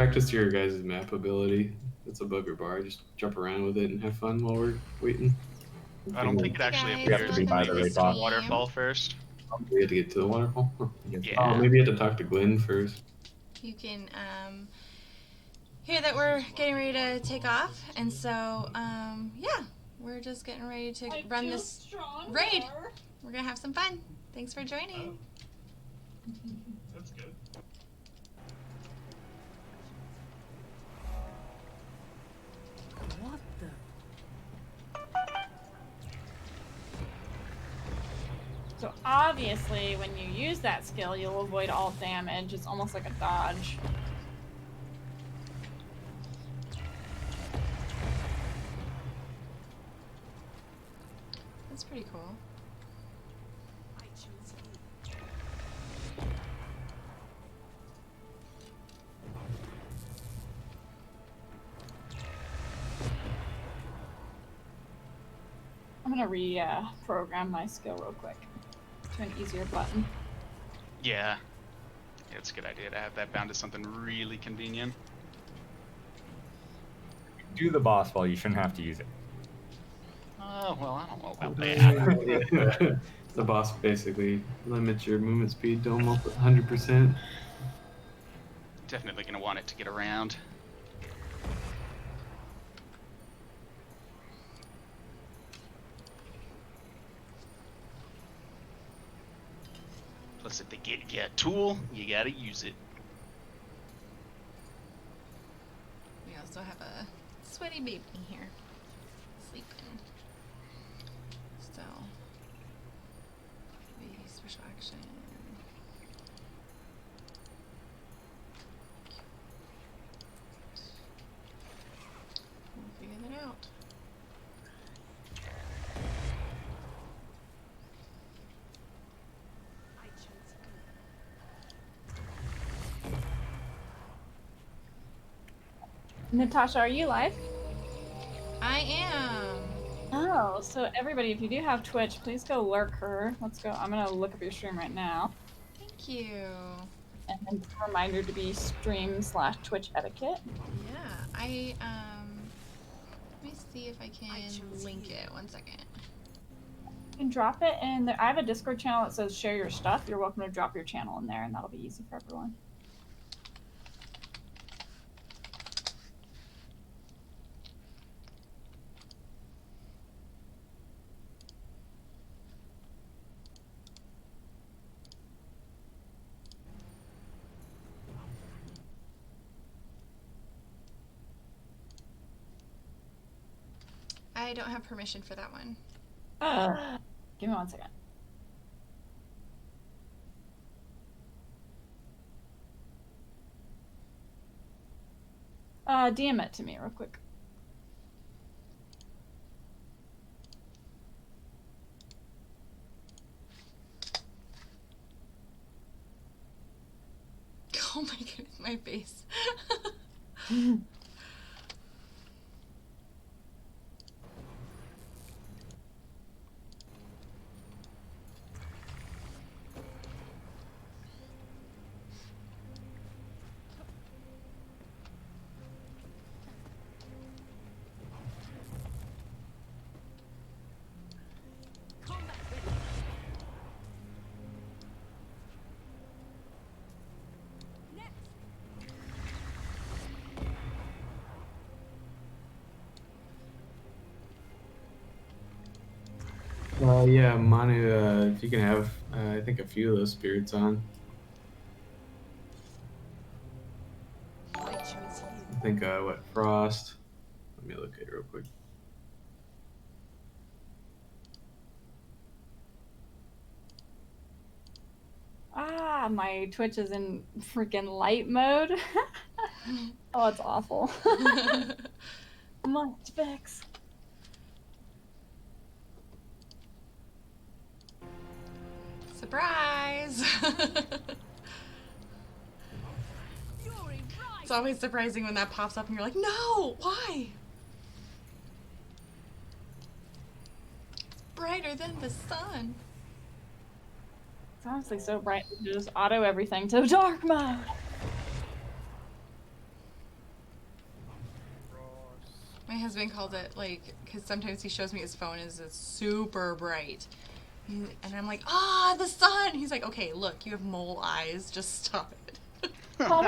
practice your guys' map ability. That's above your bar. Just jump around with it and have fun while we're waiting. I don't think it actually Guys, We have to appears be until by you the get right to the spot. waterfall first. We have to get to the waterfall. Huh. Yes. Oh, Yeah. maybe you have to talk to Glenn first. You can hear that we're getting ready to take off, and so yeah, we're just getting ready to run this raid. We're gonna have some fun. Thanks for joining. That's good. What the? So obviously, when you use that skill, you'll avoid all damage. It's almost like a dodge. That's pretty cool. I choose you. I'm gonna reprogram my skill real quick to an easier button. Yeah. It's a good idea to have that bound to something really convenient. Do the boss while you shouldn't have to use it. Oh, well, I don't know about that. Yeah. The boss basically limits your movement speed to almost 100%. Definitely going to want it to get around. Plus, if they get you a tool, you got to use it. We also have a sweaty baby here, sleeping. So, maybe special action. We'll figure that out. I choose you. Natasha, are you live? I am. Oh, so everybody, if you do have Twitch, please go lurk her. Let's go. I'm gonna look up your stream right now. Thank you. And then a reminder to be stream/Twitch etiquette. Yeah, let me see if I can choose link you. it. 1 second. You can drop it in there. I have a Discord channel that says share your stuff. You're welcome to drop your channel in there, and that'll be easy for everyone. I don't have permission for that one. Give me 1 second. DM it to me real quick. Oh my goodness, my face. Combat ready. Next. Yeah, Manu, if you can have, I think a few of those spirits on. I choose you. I think, what, Frost? Let me look at it real quick. Ah, my Twitch is in freaking light mode. Oh, it's awful. Come on, Specs. Surprise! Fury It's rise. always surprising when that pops up and you're like, no, why? It's brighter than the sun. It's honestly so bright. You just auto everything to dark mode. My husband called it, like, because sometimes he shows me his phone is super bright. And I'm like, the sun! He's like, okay, look, you have mole eyes. Just stop it. All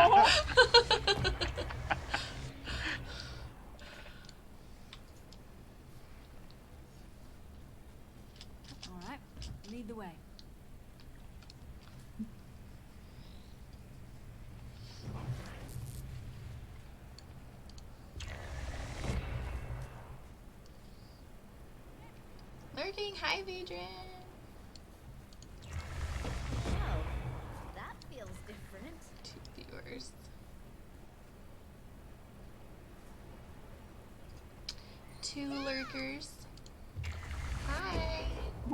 right, lead the way. Lurking, hi, Adrian. Oh, that feels different. 2 viewers. 2 lurkers. Hi.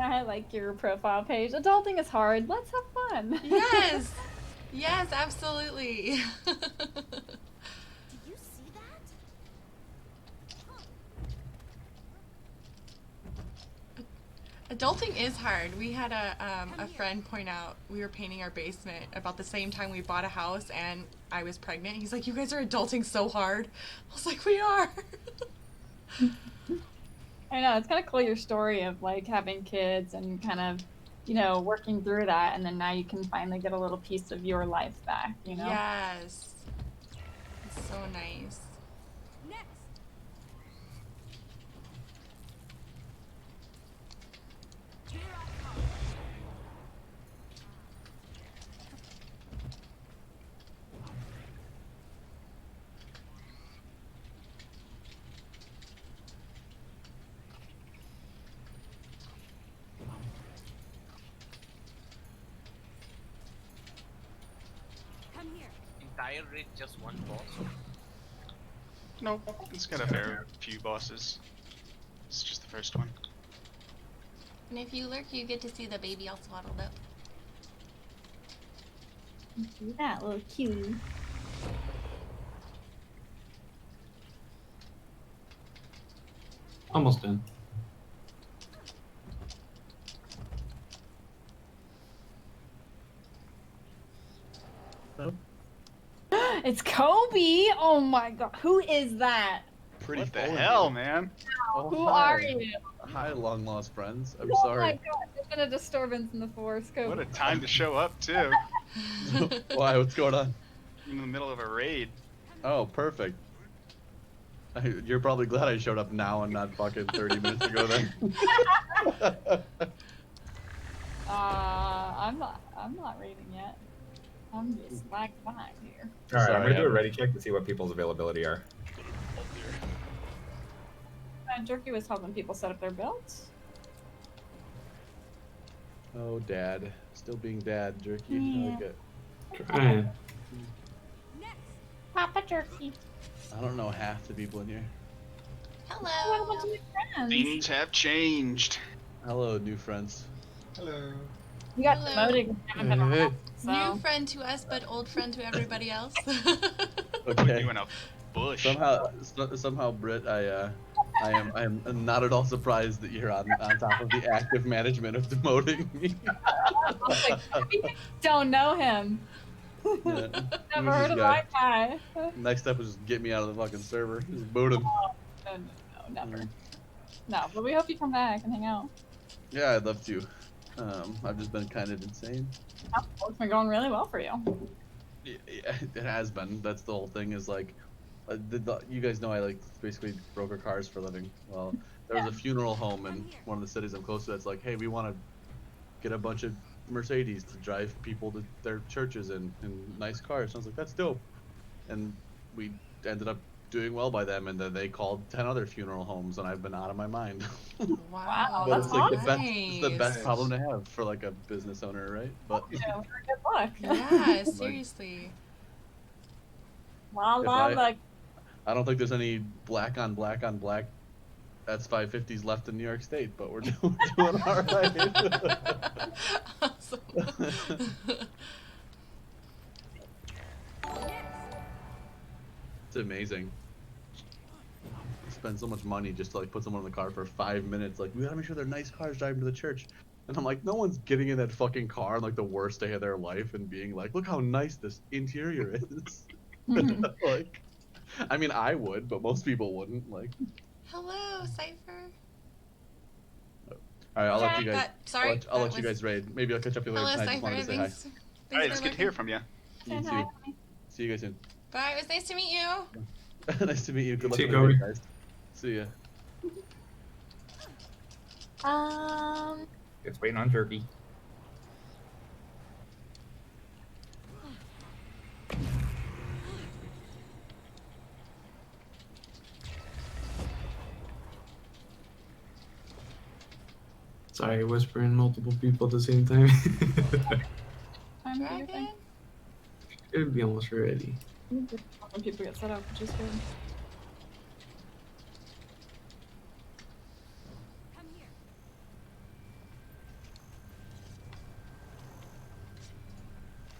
I like your profile page. Adulting is hard. Let's have fun. Yes. Yes, absolutely. Did you see that? Adulting is hard. We had a friend point out we were painting our basement about the same time we bought a house and I was pregnant. He's like, you guys are adulting so hard. I was like, we are. I know, it's kind of cool your story of like having kids and kind of, you know, working through that, and then now you can finally get a little piece of your life back, you know? Yes. It's so nice. Next. Here I come. Come here. Entire raid just one boss. Nope, it's got a fair few bosses. It's just the first one. And if you lurk, you get to see the baby all swaddled up. That little cutie. Almost done. It's Kobe! Oh my god, who is that? Pretty What the full of hell, you. man? Oh, Who hi. are you? Hi, long lost friends. I'm Oh sorry. my god, there's been a disturbance in the force, Kobe. What a time to show up, too. Why? What's going on? In the middle of a raid. Oh, perfect. You're probably glad I showed up now and not fucking 30 minutes ago then. I'm not reading yet. I'm just lagging behind here. All right, I'm Sorry, gonna do a I'm- ready check to see what people's availability are. Jerky was helping people set up their builds. Oh, Dad. Still being Dad, Jerky. Yeah. I like it. Trying. Next. Papa Jerky. I don't know half the people in here. Oh, what a Hello. bunch of new friends. Things have changed. Hello, new friends. Hello. You got Hello. demoted. You haven't been Hey. around, so. New friend to us, but old friend to everybody else. Put Okay. you in a bush. Somehow, Britt, I am not at all surprised that you're on top of the active management of demoting me. Don't know him. Yeah. Never Who's heard this of guy? that guy. Next step is just get me out of the fucking server. Just boot him. No, never. No, but we hope you come back and hang out. Yeah, I'd love to. I've just been kind of insane. It's been going really well for you. Yeah, it has been. That's the whole thing. Is like, you guys know I like basically broker cars for a living. Well, there was a funeral home in one of the cities I'm close to. That's like, hey, we want to get a bunch of Mercedes to drive people to their churches in nice cars. So I was like, that's dope. And we ended up doing well by them, and then they called 10 other funeral homes, and I've been out of my mind. Wow. But that's it's like awesome. it's the best problem to have for like a business owner, right? But Yeah, good luck. Yeah, seriously. La If la, I- like, I don't think there's any black on black on black S550s left in New York State, but we're doing all right. Awesome. It's amazing. Spend so much money just to like put someone in the car for 5 minutes. Like, we gotta make sure they're nice cars driving to the church. And I'm like, no one's getting in that fucking car on like the worst day of their life and being like, look how nice this interior is. Mhm. Like, I mean, I would, but most people wouldn't. Like, Hello, Cypher. all right, I'll let you guys. Sorry, I'll that let you was- guys raid. Maybe I'll catch up with you later Hello, tonight. I just wanted to Cypher. say hi. Thanks. Alright, for it's good to lurking. hear from you. You Saying hi, too. honey. See you guys soon. Bye. It was nice to meet you. Nice to meet you. Good luck See with you, the raid, Kobe. guys. See ya. It's waiting on Jerky. Sorry, whispering multiple people at the same time. Time to do your Dragon. thing. It'd be almost ready. When people get set up, which is good. Come here.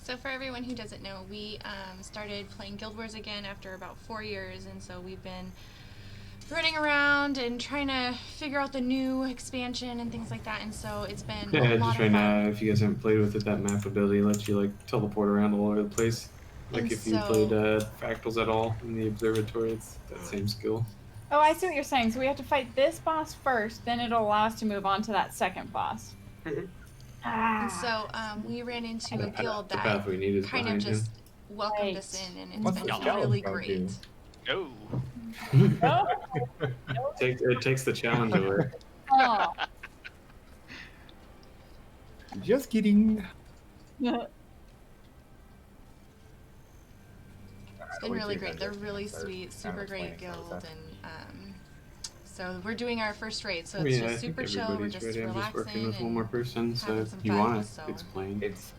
So for everyone who doesn't know, we started playing Guild Wars again after about 4 years, and so we've been running around and trying to figure out the new expansion and things like that, and so it's been Yeah, a lot just of right fun. now, if you guys haven't played with it, that map ability lets you like teleport around all over the place. Like And if you so- played Fractals at all in the observatory, it's that same skill. Oh, I see what you're saying. So we have to fight this boss first, then it'll allow us to move on to that second boss. Mhm. Ah. And so we ran into a guild The that path we need is kind of behind just welcomed Right. us in, and it's What's been the challenge really gonna great. do? No. him. Oh. It takes the challenge away. Oh. Just kidding. It's been really great. They're really sweet, super great guild, and so we're doing our first raid. So I it's mean, I just think super chill. We're everybody's just ready. I'm just working relaxing with one more and person, so having if some you fun, want so- to explain. It's.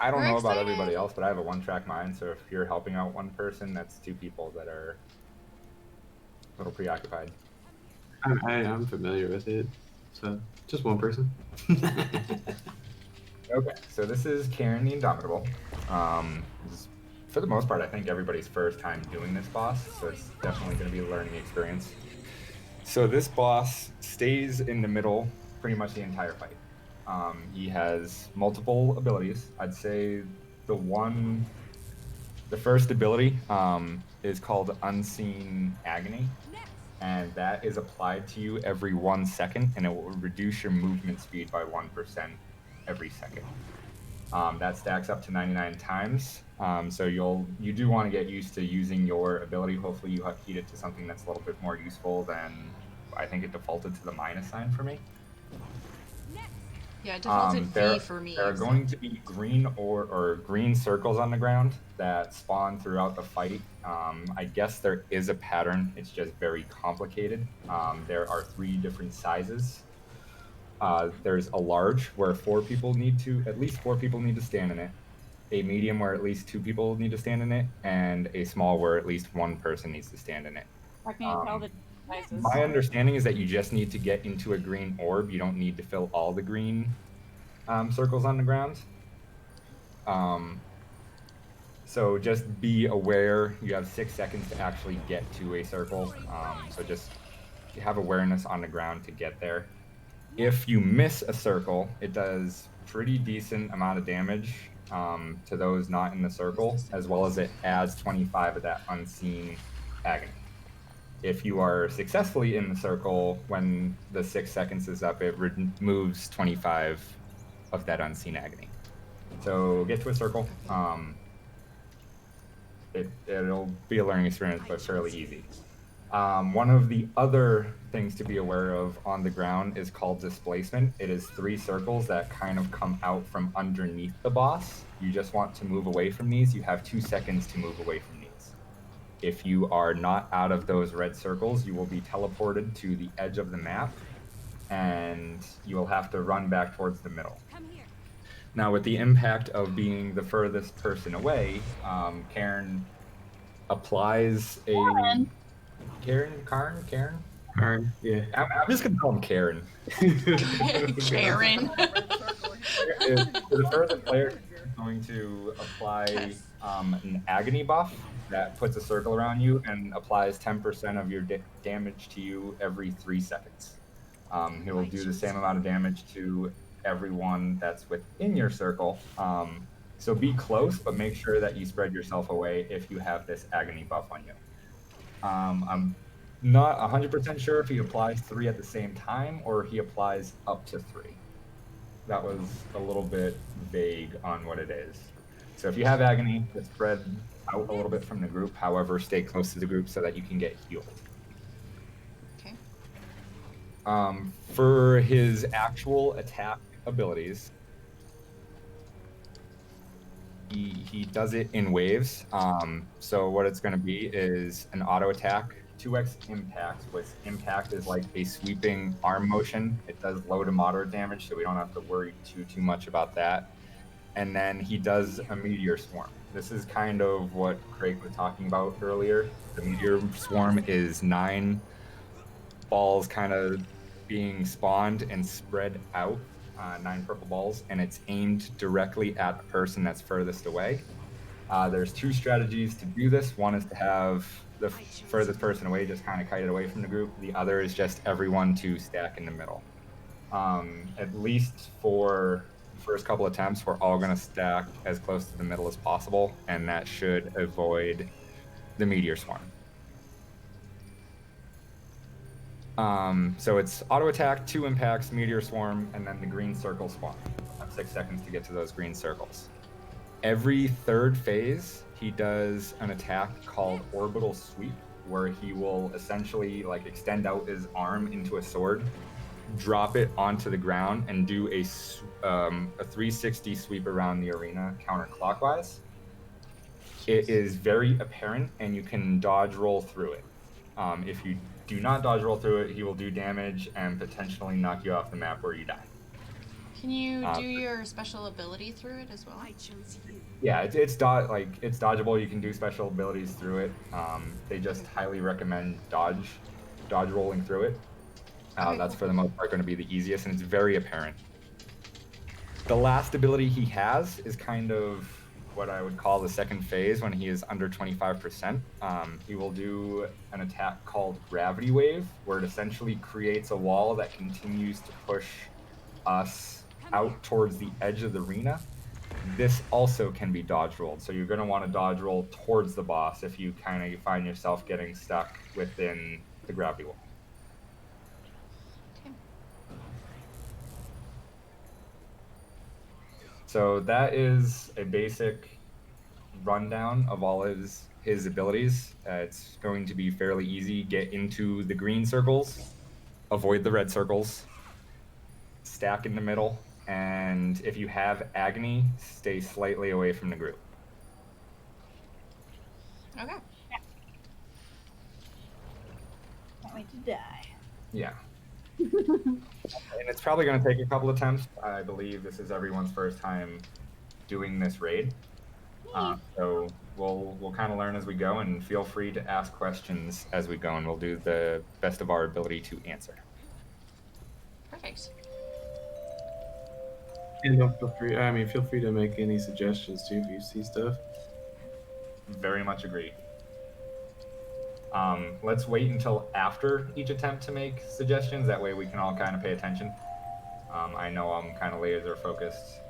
I don't We're know about excited. everybody else, but I have a one-track mind. So if you're helping out one person, that's two people that are a little preoccupied. I'm familiar with it, so just one person. Okay, so this is Karen the Indomitable. This is, for the most part, I think everybody's first time doing this boss, so it's definitely going to be a learning experience. So this boss stays in the middle pretty much the entire fight. He has multiple abilities. I'd say the first ability is called Unseen Agony, and that is applied to you every 1 second, and it will reduce your movement speed by 1% every second. That stacks up to 99 times. So you do want to get used to using your ability. Hopefully you heat it to something that's a little bit more useful than, I think it defaulted to the minus sign for me. Yeah, it defaulted There B for me. are so- going to be green or green circles on the ground that spawn throughout the fight. I guess there is a pattern. It's just very complicated. There are 3 different sizes. There's a large where at least 4 people need to stand in it. A medium where at least 2 people need to stand in it, and a small where at least 1 person needs to stand in it. How can you tell the sizes? My understanding is that you just need to get into a green orb. You don't need to fill all the green circles on the ground. So just be aware. You have 6 seconds to actually get to a circle. So just have awareness on the ground to get there. If you miss a circle, it does pretty decent amount of damage to those not in the circle, as well as it adds 25 of that unseen agony. If you are successfully in the circle, when the 6 seconds is up, it removes 25 of that unseen agony. So get to a circle. It'll be a learning experience, but fairly easy. One of the other things to be aware of on the ground is called displacement. It is 3 circles that kind of come out from underneath the boss. You just want to move away from these. You have 2 seconds to move away from these. If you are not out of those red circles, you will be teleported to the edge of the map, and you will have to run back towards the middle. Come here. Now, with the impact of being the furthest person away, Karen applies a... Karen? Alright, yeah. I'm just going to call him Karen. Karen. The furthest player is going to apply Yes. an agony buff that puts a circle around you and applies 10% of your damage to you every 3 seconds. He will do the same amount of damage to everyone that's within your circle. So be close, but make sure that you spread yourself away if you have this agony buff on you. I'm not 100% sure if he applies 3 at the same time or he applies up to 3. That was a little bit vague on what it is. So if you have Agony, just spread out a little bit from the group. However, stay close to the group so that you can get healed. Okay. For his actual attack abilities, he does it in waves. So what it's going to be is an auto attack, 2x impact, which impact is like a sweeping arm motion. It does low to moderate damage, so we don't have to worry too much about that. And then he does a Meteor Swarm. This is kind of what Craig was talking about earlier. The Meteor Swarm is 9 balls kind of being spawned and spread out, 9 purple balls, and it's aimed directly at the person that's furthest away. There's 2 strategies to do this. One is to have the furthest person away just kind of kite it away from the group. The other is just everyone to stack in the middle. At least for the first couple attempts, we're all going to stack as close to the middle as possible, and that should avoid the Meteor Swarm. So it's auto attack, 2 impacts, Meteor Swarm, and then the green circle spawn. I have 6 seconds to get to those green circles. Every 3rd phase, he does an attack called Orbital Sweep, where he will essentially like extend out his arm into a sword, drop it onto the ground, and do a 360 sweep around the arena counterclockwise. It is very apparent, and you can dodge roll through it. If you do not dodge roll through it, he will do damage and potentially knock you off the map where you die. Can you do your special ability through it as well? I chose you. Yeah, it's dodgeable. You can do special abilities through it. They just highly recommend dodge rolling through it. That's for the most part going to be the easiest, and it's very apparent. The last ability he has is kind of what I would call the second phase when he is under 25%. He will do an attack called Gravity Wave, where it essentially creates a wall that continues to push us out towards the edge of the arena. This also can be dodge rolled, so you're going to want to dodge roll towards the boss if you kind of find yourself getting stuck within the gravity wall. Okay. So that is a basic rundown of all his abilities. It's going to be fairly easy. Get into the green circles, avoid the red circles, stack in the middle, and if you have Agony, stay slightly away from the group. Okay. Can't wait to die. Yeah. And it's probably going to take a couple attempts. I believe this is everyone's first time doing this raid. So we'll kind of learn as we go, and feel free to ask questions as we go, and we'll do the best of our ability to answer. Perfect. And feel free to make any suggestions too if you see stuff. Very much agree. Let's wait until after each attempt to make suggestions. That way we can all kind of pay attention. I know I'm kind of laser focused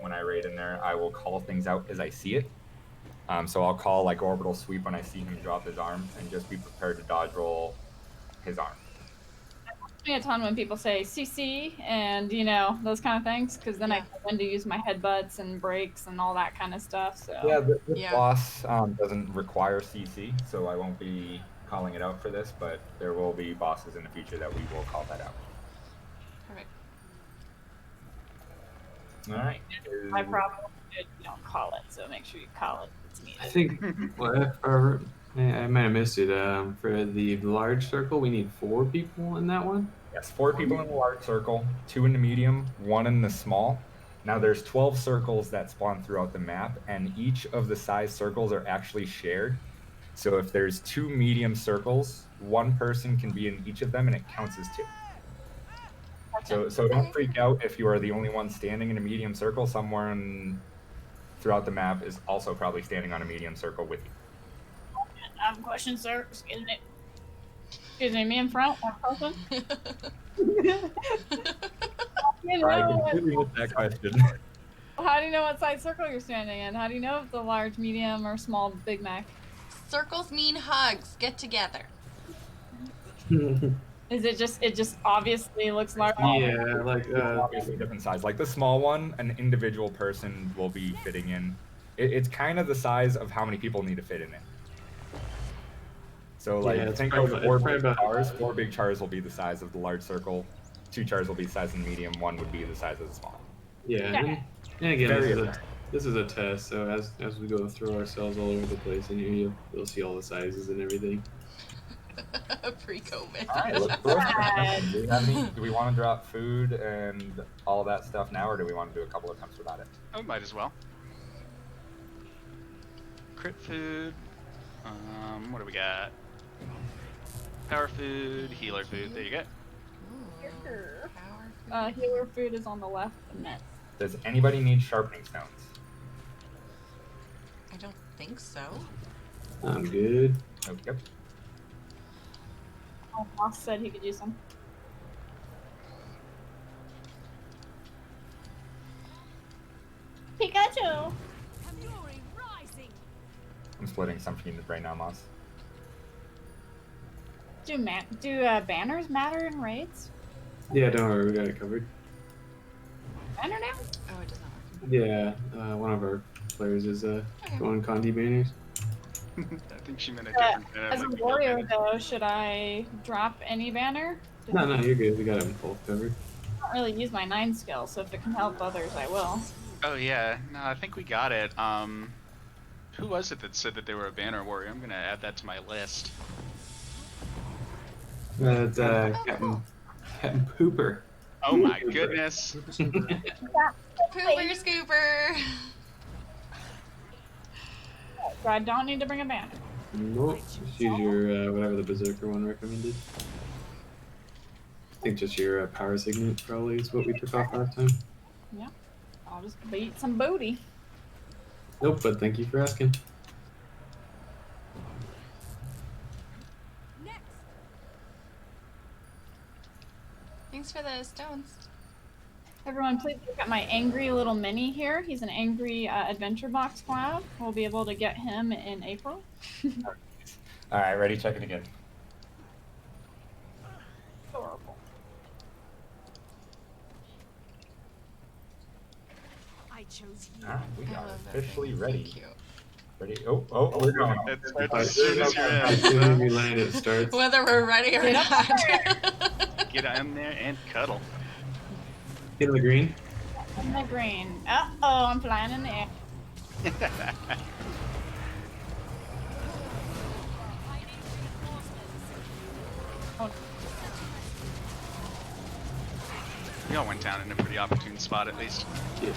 when I raid in there. I will call things out as I see it. So I'll call like Orbital Sweep when I see him drop his arm, and just be prepared to dodge roll his arm. A ton when people say CC and those kind of things, because then I know when to use my headbutts and breaks and all that kind of stuff. So yeah, this boss doesn't require CC, so I won't be calling it out for this, but there will be bosses in the future that we will call that out. Perfect. All right. my problem is you don't call it, so make sure you call it. It's needed. I think I might have missed it. For the large circle, we need 4 people in that one. Yes, 4 people in the large circle, 2 in the medium, 1 in the small. Now there's 12 circles that spawn throughout the map, and each of the size circles are actually shared. So if there's 2 medium circles, 1 person can be in each of them, and it counts as 2. So don't freak out if you are the only one standing in a medium circle. Someone throughout the map is also probably standing on a medium circle with you. I have a question, sir. Excuse me, me in front, one person? I completely missed that question. How do you know what size circle you're standing in? How do you know if the large, medium, or small Big Mac? Circles mean hugs. Get together. Is it just obviously looks large? Yeah, like Obviously different size. Like the small one, an individual person will be fitting in. It's kind of the size of how many people need to fit in it. So like Yeah, it's think probably of about- 4 it's probably big about- chars. 4 big chars will be the size of the large circle. 2 chars will be the size of the medium. 1 would be the size of the small. yeah, Okay. and again, Very this is a test. So as we go throw ourselves all over the place in here, you'll see all the sizes and everything. Pre-COVID. All right, let's throw some. Do we want to drop food and all that stuff now, or do we want to do a couple of attempts without it? Oh, might as well. Crit food. What do we got? Power food, healer food. There you go. Ooh, power food. Healer food is on the left and net. Does anybody need sharpening stones? I don't think so. I'm good. Oh, yep. Oh, Moss said he could use some. Pikachu! Fury rising. I'm splitting some units right now, Moss. Do banners matter in raids? Yeah, don't worry, we got it covered. Banner now? Oh, it does not work. Yeah, one of our players is going Condi banners. I think she meant a different banner. As a like warrior, banner. though, should I drop any banner? No, you're good. We got them both covered. I don't really use my 9 skill, so if it can help others, I will. Oh yeah, no, I think we got it. Who was it that said that they were a banner warrior? I'm gonna add that to my list. That's Captain Pooper. Oh my goodness. Pooper scooper. So I don't need to bring a banner. Nope. Just use your whatever the Berserker one recommended. I think just your power signet probably is what we took off last time. Yeah. I'll just beat some booty. Nope, but thank you for asking. Next. Thanks for the stones. Everyone, please look at my angry little mini here. He's an angry adventure box cloud. We'll be able to get him in April. All right, ready? Check it again. Adorable. I chose you. All right, we I are love that officially thing. ready. So cute. Ready? Oh, we're going. It's As as soon as you're as soon as in, we land, it starts. Whether we're ready or Get up not. get in there and cuddle. Hit the green. In the green. Uh-oh, I'm flying in the air. Oh, We all went down in a pretty opportune spot at least. Yeah.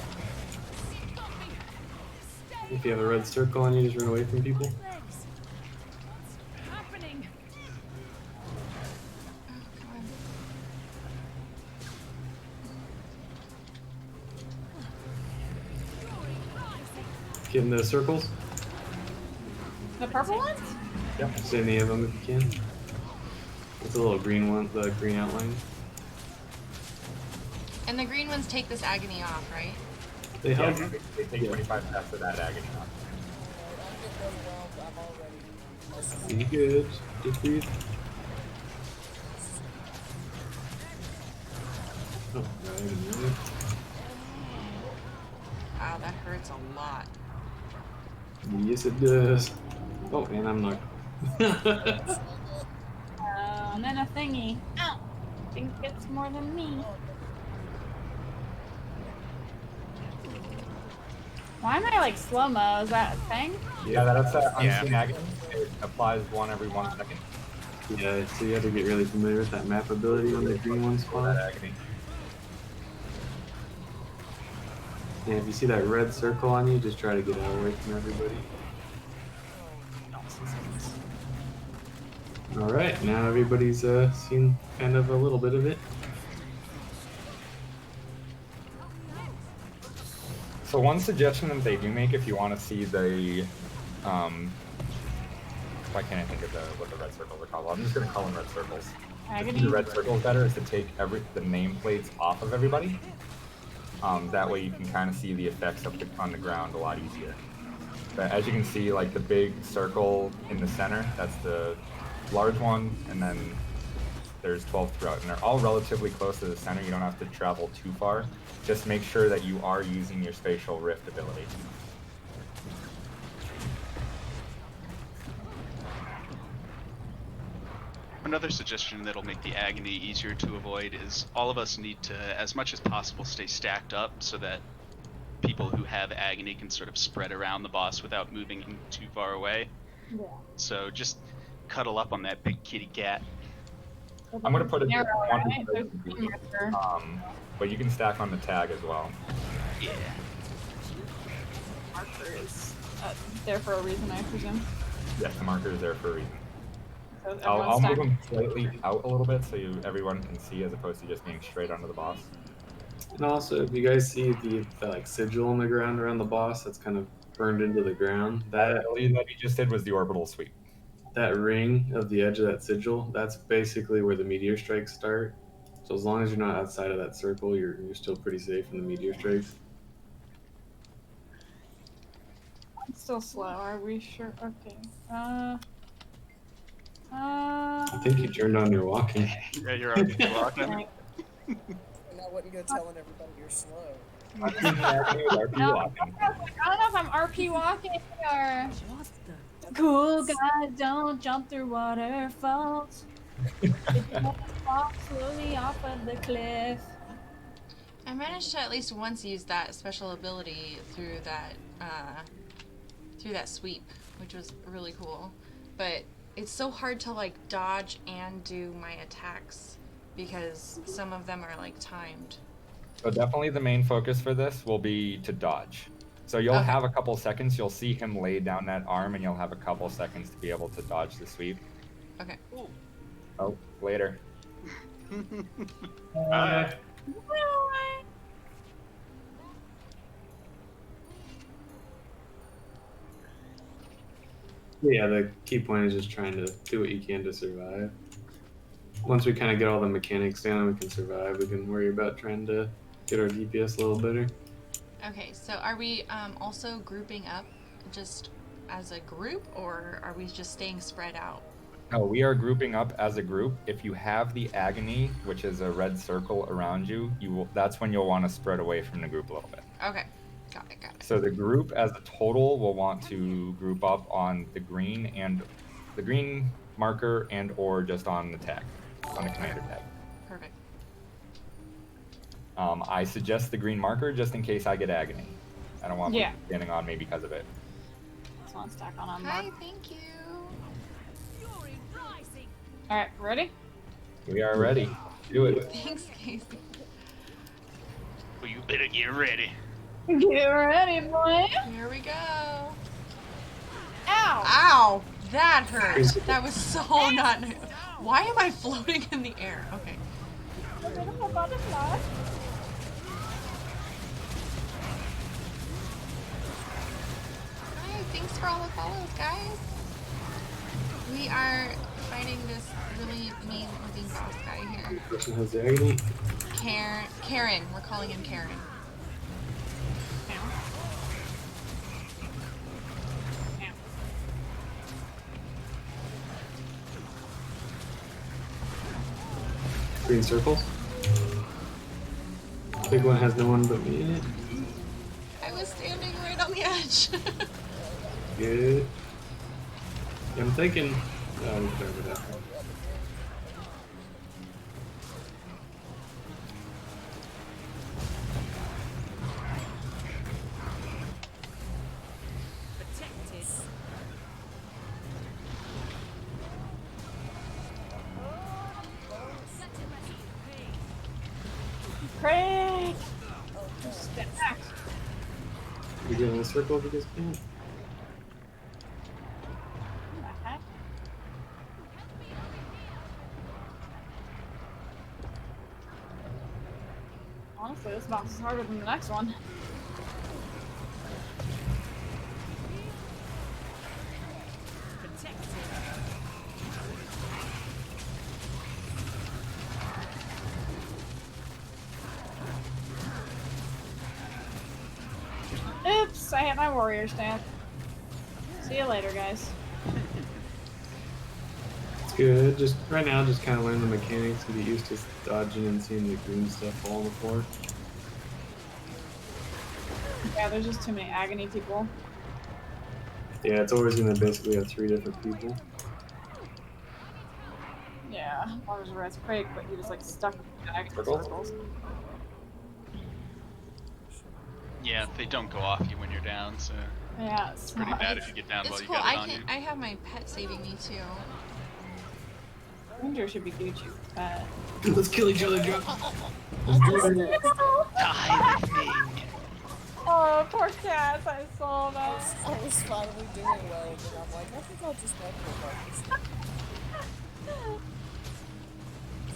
If you have a red circle on you, just run away from people. Legs. What's happening? Get in the circles. the purple ones? Just any of them if you can. It's a little green one, the green outline. And the green ones take this agony off, right? They Yeah, help. they take 25 steps of that agony off. You good? Just breathe. Oh, right. Wow, that hurts a lot. Yes, it does. Oh, and I'm not. And then a thingy. Ow! Think it's more than me. Why am I like slow-mo? Is that a thing? Yeah, that's Yeah. unseen agony. It applies one every 1 second Yeah, so you have to get really familiar with that map ability on the green one for that spot. agony. Yeah, if you see that red circle on you, just try to get out away from everybody. Alright, now everybody's seen kind of a little bit of it. So one suggestion that they do make if you want to see the, why can't I think of what the red circles are called? I'm just gonna call them red circles. To see Agony? the red circles better is to take the nameplates off of everybody. That way you can kind of see the effects on the ground a lot easier. But as you can see, like the big circle in the center, that's the large one, and then there's 12 throughout, and they're all relatively close to the center. You don't have to travel too far. Just make sure that you are using your spatial rift ability. Another suggestion that'll make the Agony easier to avoid is all of us need to, as much as possible, stay stacked up so that people who have Agony can sort of spread around the boss without moving him too far away. Yeah. So just cuddle up on that big kitty cat. I'm gonna put it Narrow, on right? There's a green marker. but you can stack on the tag as well. Yeah. Marker is there for a reason, I presume. Yes, the marker is there for a reason. So I'll everyone's move stacked. them slightly out a little bit so everyone can see as opposed to just being straight onto the boss. And also, if you guys see the like sigil on the ground around the boss that's kind of burned into the ground, That ability that he just did was the Orbital Sweep. that ring of the edge of that sigil, that's basically where the meteor strikes start. So as long as you're not outside of that circle, you're still pretty safe from the meteor strikes. I'm still slow. Are we sure? Okay. I think you turned on your walking. Yeah, you're already walking. And I wouldn't go telling everybody you're slow. RP No, walking. I don't know if I'm RP walking or. Cool guys don't jump through waterfalls. If you want to walk slowly off of the cliff. I managed to at least once use that special ability through that sweep, which was really cool. But it's so hard to like dodge and do my attacks because some of them are like timed. So definitely the main focus for this will be to dodge. So you'll Okay. have a couple seconds, you'll see him lay down that arm and you'll have a couple seconds to be able to dodge the sweep. Okay. Oh, later. Bye. Yeah, the key point is just trying to do what you can to survive. Once we kind of get all the mechanics down and we can survive, we can worry about trying to get our DPS a little better. Okay, so are we also grouping up just as a group, or are we just staying spread out? No, we are grouping up as a group. If you have the Agony, which is a red circle around you, that's when you'll want to spread away from the group a little bit. Okay, got it. So the group as a total will want to group up on the green marker and or just on the tag, on the commander tag. Perfect. I suggest the green marker just in case I get Agony. I don't want Yeah. people standing on me because of it. Just want to stack on Hi, mark. thank you. Fury rising. Alright, ready? We are ready. Do it. Thanks, Casey. Well, you better get ready. Get ready, boy! Here we go. Ow! Ow! That hurt. That was so not. Why am I floating in the air? Okay. A beautiful butterfly. Hi, thanks for all the follows, guys. We are fighting this really mean looking boss guy here. Person has the Agony. Karen. We're calling him Karen. Green circles. Big one has no one but me in it. I was standing right on the edge. Good. Yeah, I'm thinking. Oh, we covered that. Protected. Craig! Stack. We get in a circle if you guys can. Honestly, this box is harder than the next one. Oops, I hit my warrior stand. See you later, guys. It's good. Just right now, just kind of learn the mechanics and get used to dodging and seeing the green stuff fall on the floor. Yeah, there's just too many agony people. Yeah, it's always gonna basically have 3 different people. Yeah, one was a red quake, but he was like stuck in the agony Circles? circles. Yeah, they don't go off you when you're down, so Yeah, it's pretty bad if you get down It's while you cool. got it on you. I have my pet saving me too. Ranger should be Gucci with that. Let's kill each other, Joe. Die with me. Oh, poor cats, I saw that. I was finally doing well, and then I'm like, I think I'll just micro focus.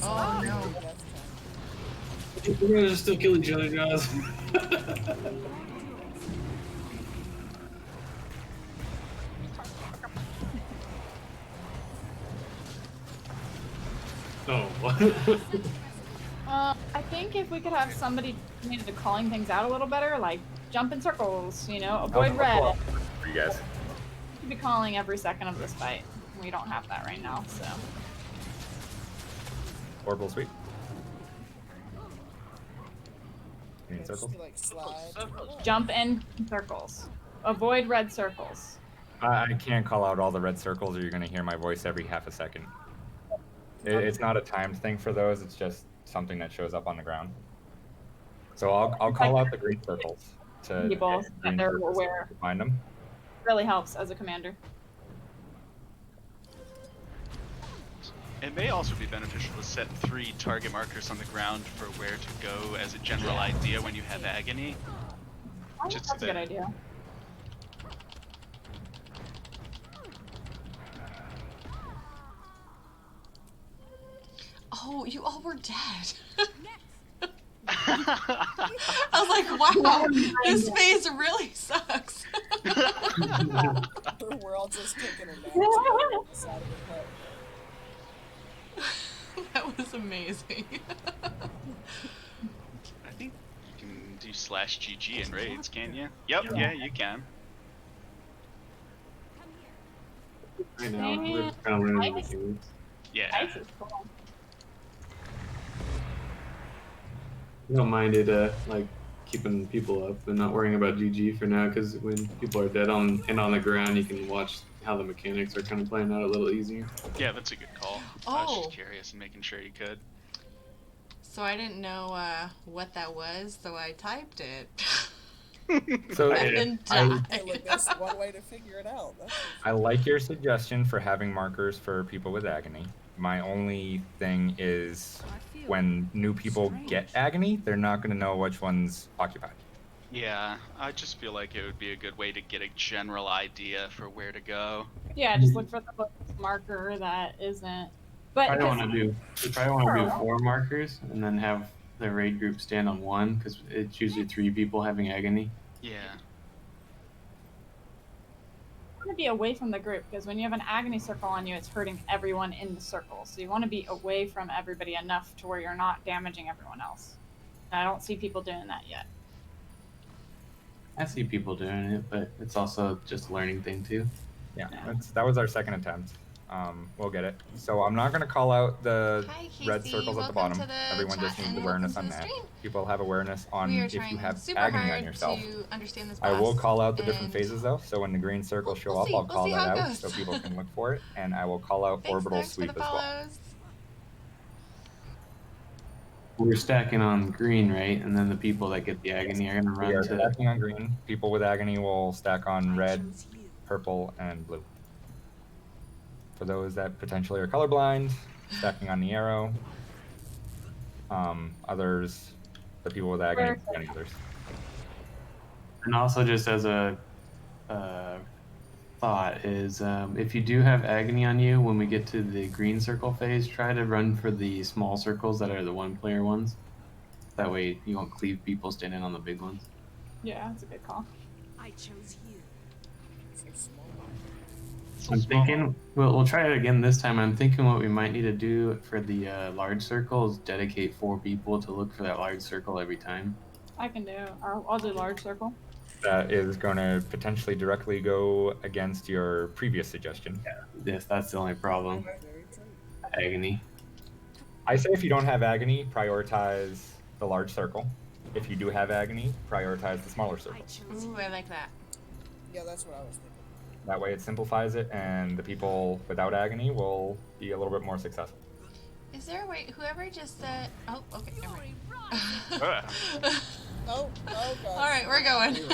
Oh no. We're gonna still kill each other, guys. Oh, what? I think if we could have somebody needed to calling things out a little better, like jump in circles, you know, avoid red. For you guys. We could be calling every second of this fight. We don't have that right now, so. Orbital Sweep. Green Yeah, circles. just be like slide. Jump in circles. Avoid red circles. I can't call out all the red circles, or you're gonna hear my voice every half a second. It's not a timed thing for those. It's just something that shows up on the ground. So I'll call out the green circles to People get that green they're circles aware. to find them. Really helps as a commander. It may also be beneficial to set 3 target markers on the ground for where to go as a general idea when you have agony. I think Just that's a that- good idea. Oh, you all were dead. I was like, wow, this phase really sucks. We're all just taking a nap on the side of the pit. That was amazing. I think you can do /GG in raids, can you? Yep, yeah, you can. I know. We're just kind of learning the mechanics. Yeah. Ice is cool. I don't mind it, like keeping people up and not worrying about GG for now, because when people are dead on the ground, you can watch how the mechanics are kind of playing out a little easier. Yeah, that's a good call. I was just curious and making sure you could. So I didn't know what that was, so I typed it. So And then Hey, died. look, that's one way to figure it out. I like your suggestion for having markers for people with agony. My only thing is when new people get agony, they're not going to know which one's occupied. Yeah, I just feel like it would be a good way to get a general idea for where to go. Yeah, just look for the marker that isn't. But I don't 'cause- want to do. If I want to do 4 markers and then have the raid group stand on 1, because it's usually 3 people having agony. Yeah. You want to be away from the group because when you have an agony circle on you, it's hurting everyone in the circle. So you want to be away from everybody enough to where you're not damaging everyone else. And I don't see people doing that yet. I see people doing it, but it's also just a learning thing too. Yeah, that was our second attempt. We'll get it. So I'm not going to call out the Hi, red Casey. circles at the Welcome bottom. to the Everyone just chat needs and awareness welcome on to the that. stream. People have awareness on We are if you trying have super agony hard on yourself. to understand this I will boss, call out the different and phases though, so when the green circles show up, I'll We'll call see that how it out goes. so people can look for it, and I will call out Thanks, Orbital Max, for Sweep the as well. follows. We're stacking on green, right? And then the people that get the agony are gonna We run are to. stacking on green. People with agony will stack on red, purple, and blue. For those that potentially are colorblind, stacking on the arrow. Others, the people with agony, and others. And also, just as a thought, is if you do have agony on you, when we get to the green circle phase, try to run for the small circles that are the 1-player ones. That way, you won't cleave people standing on the big ones. Yeah, that's a good call. I chose you. I'm thinking we'll try it again this time. I'm thinking what we might need to do for the large circle is dedicate 4 people to look for that large circle every time. I can do. I'll do large circle. that is going to potentially directly go against your previous suggestion. Yes, that's the only problem. Very true. Agony. I say if you don't have Agony, prioritize the large circle. If you do have Agony, prioritize the smaller circle. Ooh, I like that. Yeah, that's what I was thinking. That way it simplifies it, and the people without Agony will be a little bit more successful. Is there a way? Whoever just said. Oh, okay. Never mind. Oh, God. All right, we're going. It's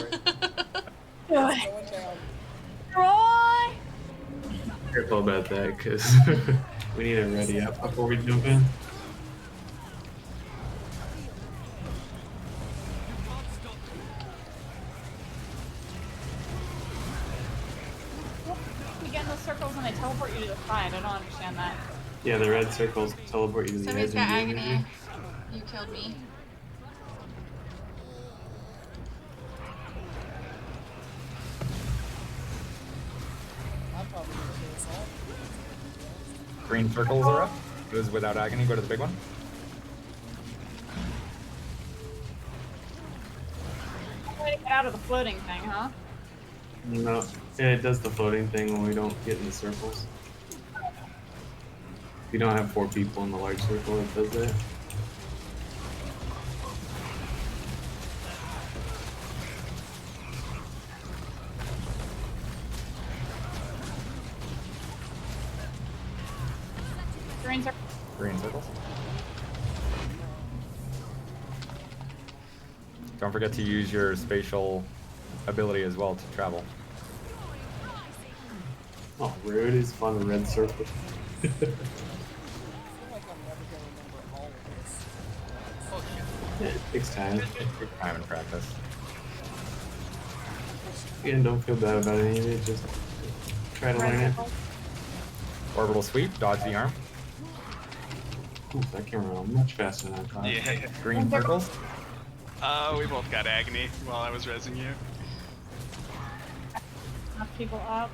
going down. Troy! Careful about that, because we need it ready up before we jump in. You get in those circles and they teleport you to the side. I don't understand that. Yeah, the red circles teleport you to the Somebody's edge. got and the agony. energy. You killed me. I'm probably going to do this all. Green circles are up. Those without Agony go to the big one. Way to get out of the floating thing, huh? No, yeah, it does the floating thing when we don't get in the circles. If you don't have 4 people in the large circle, it does that. Green circle. Green circles. Don't forget to use your spatial ability as well to travel. Oh, rude is fun in red circle. I feel like I'm never going to remember all of this. Oh shit. Yeah, it takes time. Take time and practice. Again, don't feel bad about any of it, just try to learn it. Orbital Sweep, dodge the arm. Oof, that can run much faster than I thought. Yeah. Green circles. We both got agony while I was rezzing you. Knock people up.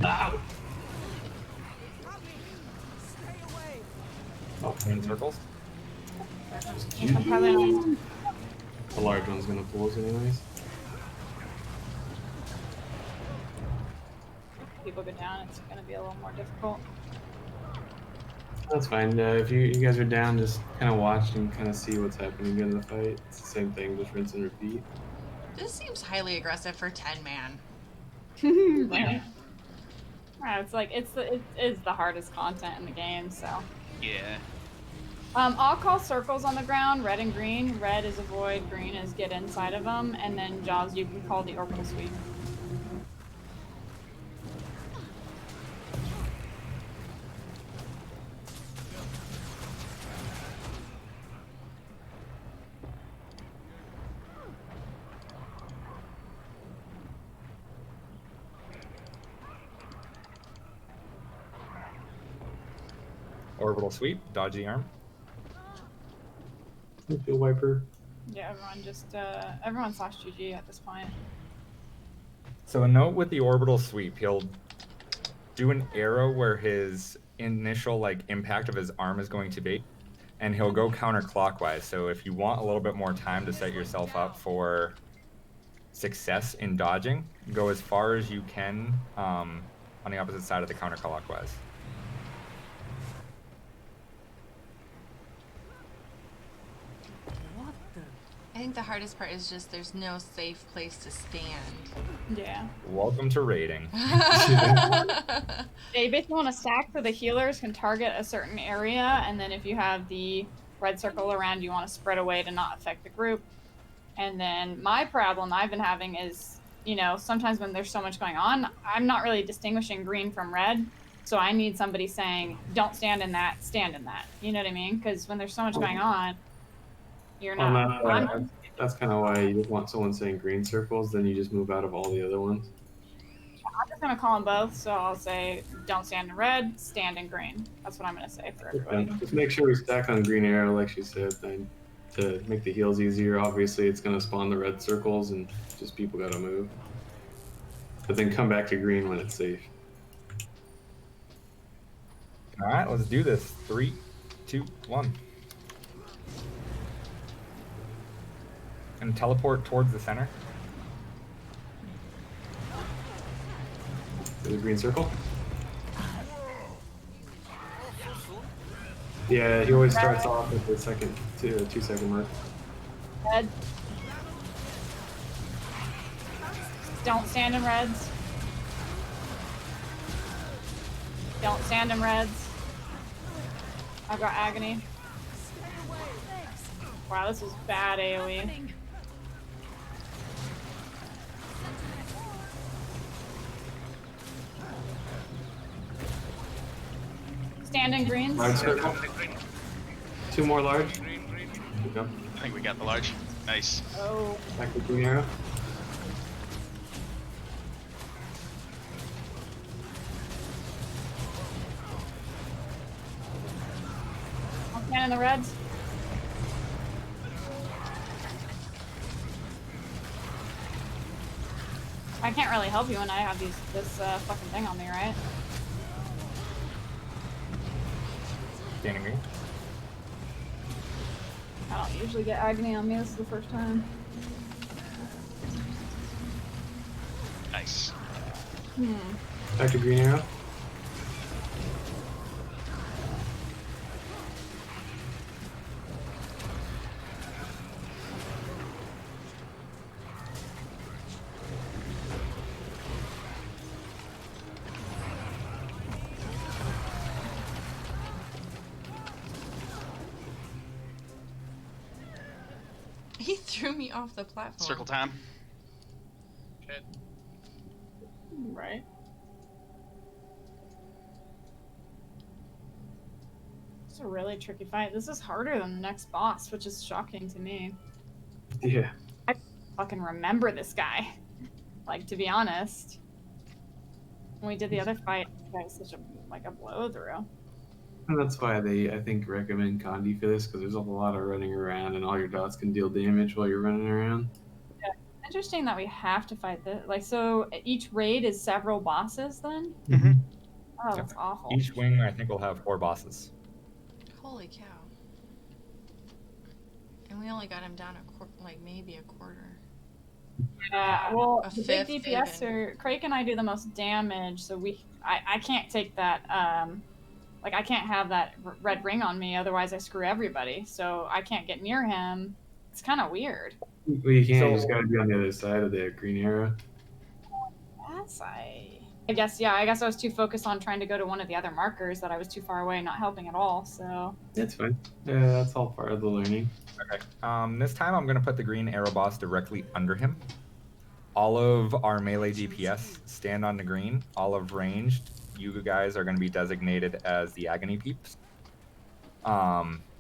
Ow! Oh, green circles. I'm probably not. The large one's gonna pull us anyways. People go down, it's going to be a little more difficult. That's fine. If you guys are down, just kind of watch and kind of see what's happening in the fight. It's the same thing, just rinse and repeat. This seems highly aggressive for 10-man. Yeah. It's like it is the hardest content in the game, so. Yeah. I'll call circles on the ground, red and green. Red is avoid, green is get inside of them, and then Jaws you can call the orbital sweep. Orbital Sweep, dodge the arm. Feel wiper. Yeah, everyone just everyone slash GG at this point. So a note with the Orbital Sweep, he'll do an arrow where his initial impact of his arm is going to be, and he'll go counterclockwise. So if you want a little bit more time to set yourself up for success in dodging, go as far as you can on the opposite side of the counterclockwise. I think the hardest part is just there's no safe place to stand. Yeah. Welcome to raiding. Yeah, you basically want to stack so the healers can target a certain area, and then if you have the red circle around, you want to spread away to not affect the group. And then my problem I've been having is, sometimes when there's so much going on, I'm not really distinguishing green from red. So I need somebody saying, don't stand in that, stand in that. You know what I mean? Because when there's so much going on, you're not. That's kind of why you want someone saying green circles, then you just move out of all the other ones. I'm just going to call them both. So I'll say, don't stand in red, stand in green. That's what I'm going to say for everybody. Okay. Just make sure we stack on green arrow, like she said, then to make the heals easier. Obviously, it's going to spawn the red circles, and just people got to move. but then come back to green when it's safe. All right, let's do this. 3, 2, 1. And teleport towards the center. To the green circle. Yeah, he always starts off at the second, 2-second mark. Red. Don't stand in reds. Don't stand in reds. I've got Agony. Wow, this is bad AoE. Stand in greens. Large circle. 2 more large. Go. I think we got the large. Nice. Oh. Back to green arrow. I'll stand in the reds. I can't really help you when I have this fucking thing on me, right? Standing green. I don't usually get Agony on me. This is the first time. Nice. Back to green arrow. He threw me off the platform. Circle time. Shit. Right. It's a really tricky fight. This is harder than the next boss, which is shocking to me. Yeah. I fucking remember this guy. Like, to be honest. When we did the other fight, that was such a blow through. And that's why they, I think, recommend Condi for this, because there's a lot of running around and all your dots can deal damage while you're running around. Yeah. Interesting that we have to fight this. Like, so each raid is several bosses then? Mm-hmm. Oh, that's awful. Each wing, I think, will have 4 bosses. Holy cow. And we only got him down maybe a quarter. Yeah, well, A the fifth big DPSer, Crake and I do the most damage, so I can't take that, I can't have that red ring on me, otherwise I screw everybody, so I can't get near him. It's kind of weird. Well, you can't, So- you just gotta be on the other side of the green arrow. Yes, I guess I was too focused on trying to go to one of the other markers that I was too far away, not helping at all, so. That's fine. Yeah, that's all part of the learning. Okay. This time I'm going to put the green arrow boss directly under him. All of our melee DPS stand on the green. All of ranged, you guys are going to be designated as the Agony peeps.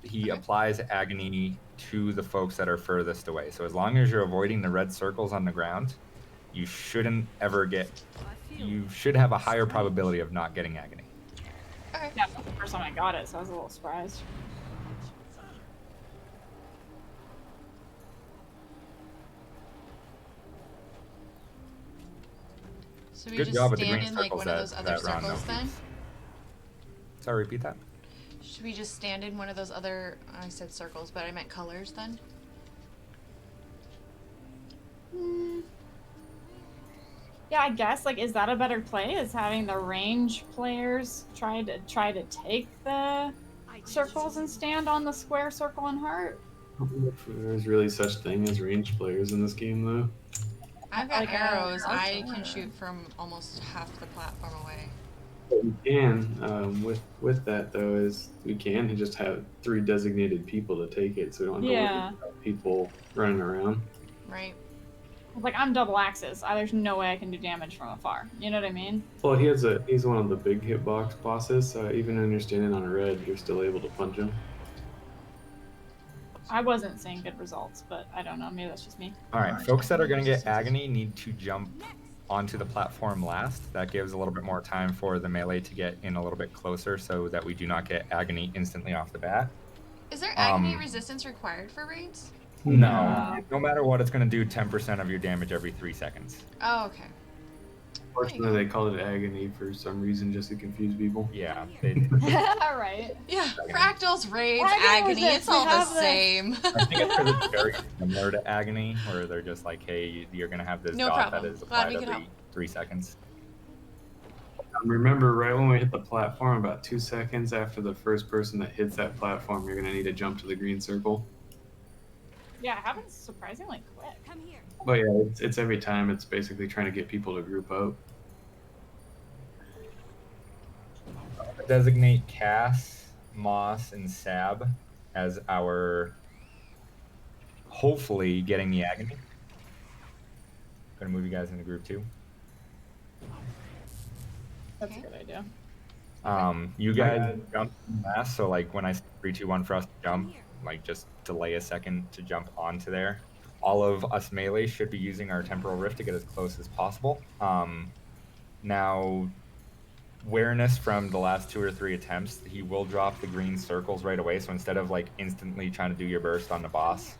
He applies Agony to the folks that are furthest away. So as long as you're avoiding the red circles on the ground, you shouldn't ever get... You should have a higher probability of not getting Agony. Okay. Yeah, that's the first time I got it, so I was a little surprised. So we Good just job with the stand green in like circles one of those that- other that round circles no then? peeps. Sorry, repeat that. Should we just stand in one of those other, I said circles, but I meant colors then? Yeah, I guess, is that a better play? Is having the range players try to take the circles and stand on the square, circle, and heart? I don't know if there's really such thing as ranged players in this game, though. I've got arrows. I arrow. can shoot from almost half the platform away. What we can, with that though, is we can just have 3 designated people to take it, so we don't have to Yeah. worry about people running around. Right. I'm double axis. There's no way I can do damage from afar. You know what I mean? Well, he's one of the big hitbox bosses, so even when you're standing on a red, you're still able to punch him. I wasn't seeing good results, but I don't know. Maybe that's just me. All right, folks that are going to get Agony need to jump onto the platform last. That gives a little bit more time for the melee to get in a little bit closer so that we do not get Agony instantly off the bat. Is there agony resistance required for raids? No. No matter what, it's going to do 10% of your damage every 3 seconds. Oh, okay. Unfortunately, they called it Agony for some reason, just to confuse people. Yeah, they did. All right. Yeah, fractals, raids, Agony was agony, it. it's We all the have this. same. I think it's because it's very similar to Agony, where they're just like, hey, you're gonna have this No dot problem. that is Glad applied we could every help. 3 seconds. Remember, right when we hit the platform, about 2 seconds after the first person that hits that platform, you're going to need to jump to the green circle. Yeah, it happens surprisingly quick. Come here. But yeah, it's every time. It's basically trying to get people to group up. Designate Cass, Moss, and Sab as our hopefully getting the Agony. Gonna move you guys into group 2. That's a good idea. You guys jump last, so like when I say 3, 2, 1 for us to jump, like just delay a second to jump onto there. All of us melee should be using our temporal rift to get as close as possible. Now, awareness from the last 2 or 3 attempts, he will drop the green circles right away. So instead of like instantly trying to do your burst on the boss,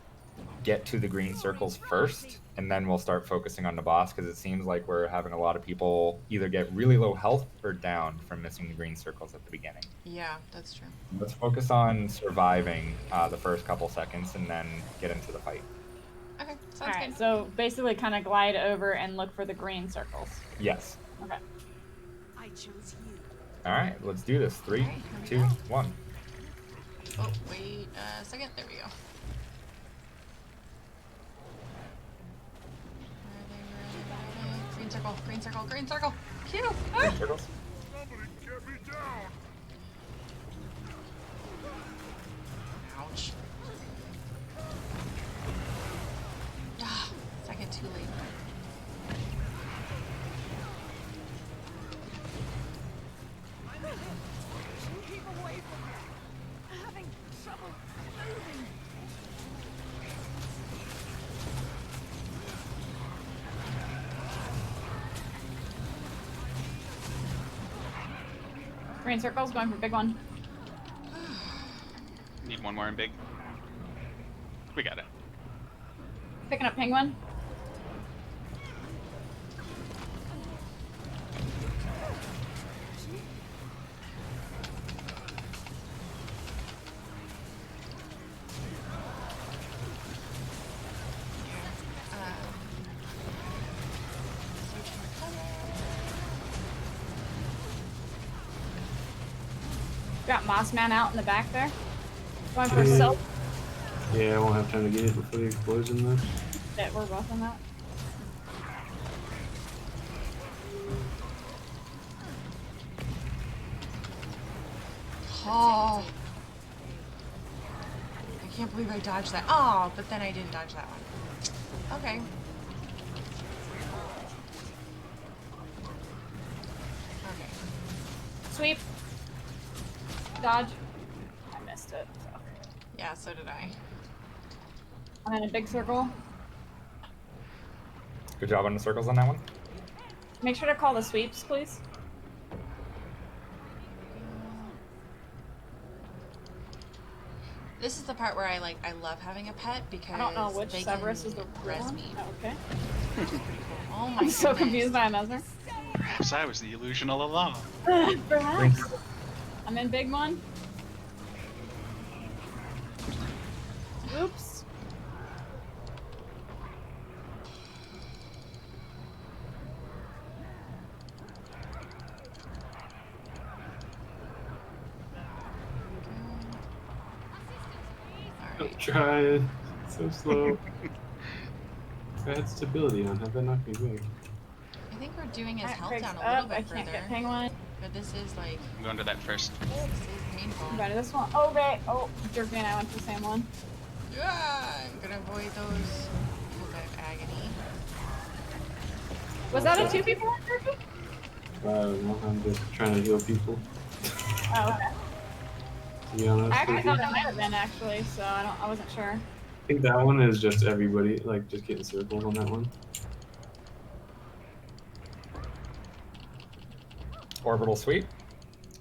get to the green circles first, and then we'll start focusing on the boss, because it seems like we're having a lot of people either get really low health or down from missing the green circles at the beginning. Yeah, that's true. Let's focus on surviving the first couple seconds and then get into the fight. Okay, sounds All right, good. so basically kind of glide over and look for the green circles. Yes. Okay. I chose you. All right, let's do this. 3, All right, here we 2, go. 1. Oh, wait a second. There we go. Where are they? Green circle, green circle, green circle. Cute. Ah! Green circles. Ouch. Ah, second too late. Keep away from her. I'm having trouble moving. Green circles, going for big one. Need one more in big. We got it. Picking up penguin. Got Moss Man out in the back there. Going for self. Yeah, I won't have time to get it before the explosion, though. That we're both on that. Oh. I can't believe I dodged that. Oh, but then I didn't dodge that one. Okay. Okay. Sweep. Dodge. I missed it. So. Yeah, so did I. And then a big circle. Good job on the circles on that one. Make sure to call the sweeps, please. This is the part where I love having a pet because I don't know which they Cerberus can is the real res one. me. Oh, okay. Oh my I'm so goodness. confused by another. Perhaps I was the illusion all along. Perhaps. I'm in big one. Oops. Alright. Try it. It's so slow. I had stability on. How'd that knock me back? I think we're doing his Alright, health Craig's down a up. little I bit can't further. get penguin. But this is like, I'm going to that first. this is painful. Go to this one. Oh, okay. Oh, Jerky and I went to the same one. Yeah, I'm gonna avoid those. Hope I have agony. Was that a 2 people one, Jerky? I don't know. I'm just trying to heal people. Oh, okay. To be honest I actually with you. thought it might have been actually, so I wasn't sure. I think that one is just everybody, like, just getting circles on that one. Orbital Sweep.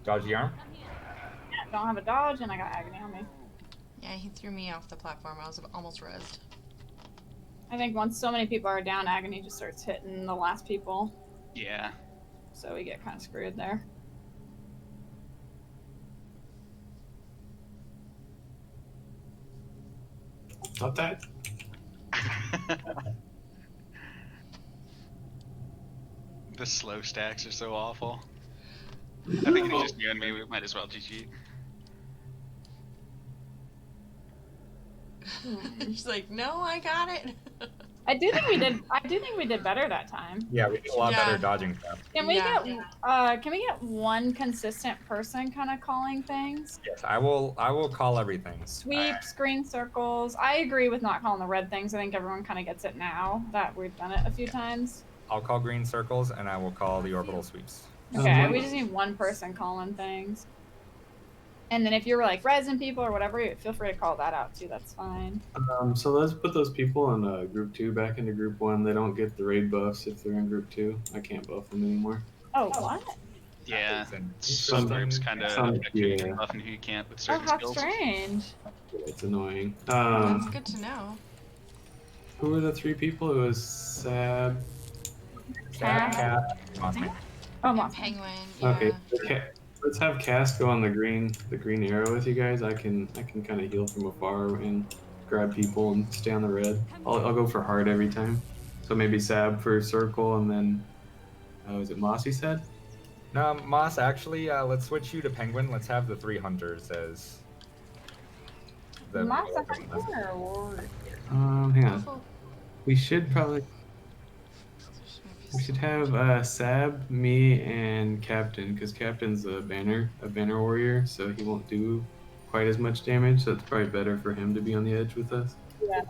Dodge the arm. Yeah, don't have a dodge, and I got agony on me. Yeah, he threw me off the platform. I was almost rezzed. I think once so many people are down, agony just starts hitting the last people. Yeah. so we get kind of screwed there. Not that. The slow stacks are so awful. I think it's just you and me. We might as well GG. She's like, no, I got it. I do think we did. I do think we did better that time. Yeah, we did a lot Yeah. better dodging stuff. Can we get one consistent person kind of calling things? Yes, I will call everything. Sweeps, green circles. I agree with not calling the red things. I think everyone kind of gets it now that we've done it a few times. I'll call green circles, and I will call the orbital sweeps. Okay, we just need one person calling things. And then if you're like resin people or whatever, feel free to call that out too. That's fine. So let's put those people in group 2 back into group 1. They don't get the raid buffs if they're in group 2. I can't buff them anymore. Oh, what? Yeah, some Some- groups kind of some- affect who you can yeah. buff and who you can't with Oh, certain how skills. strange. It's annoying. That's good to know. Who were the 3 people? It was Sab. Cat, Mossman. Oh, And my. Penguin. Yeah. Okay, let's have Cass go on the green arrow with you guys. I can kind of heal from afar and grab people and stay on the red. I'll go for hard every time. So maybe Sab for circle, and then was it Moss? He said. No, Moss. Actually, let's switch you to Penguin. Let's have the 3 hunters as the. Hang on. We should probably. We should have Sab, me, and Captain, because Captain's a banner warrior, so he won't do quite as much damage. So it's probably better for him to be on the edge with us. Yeah.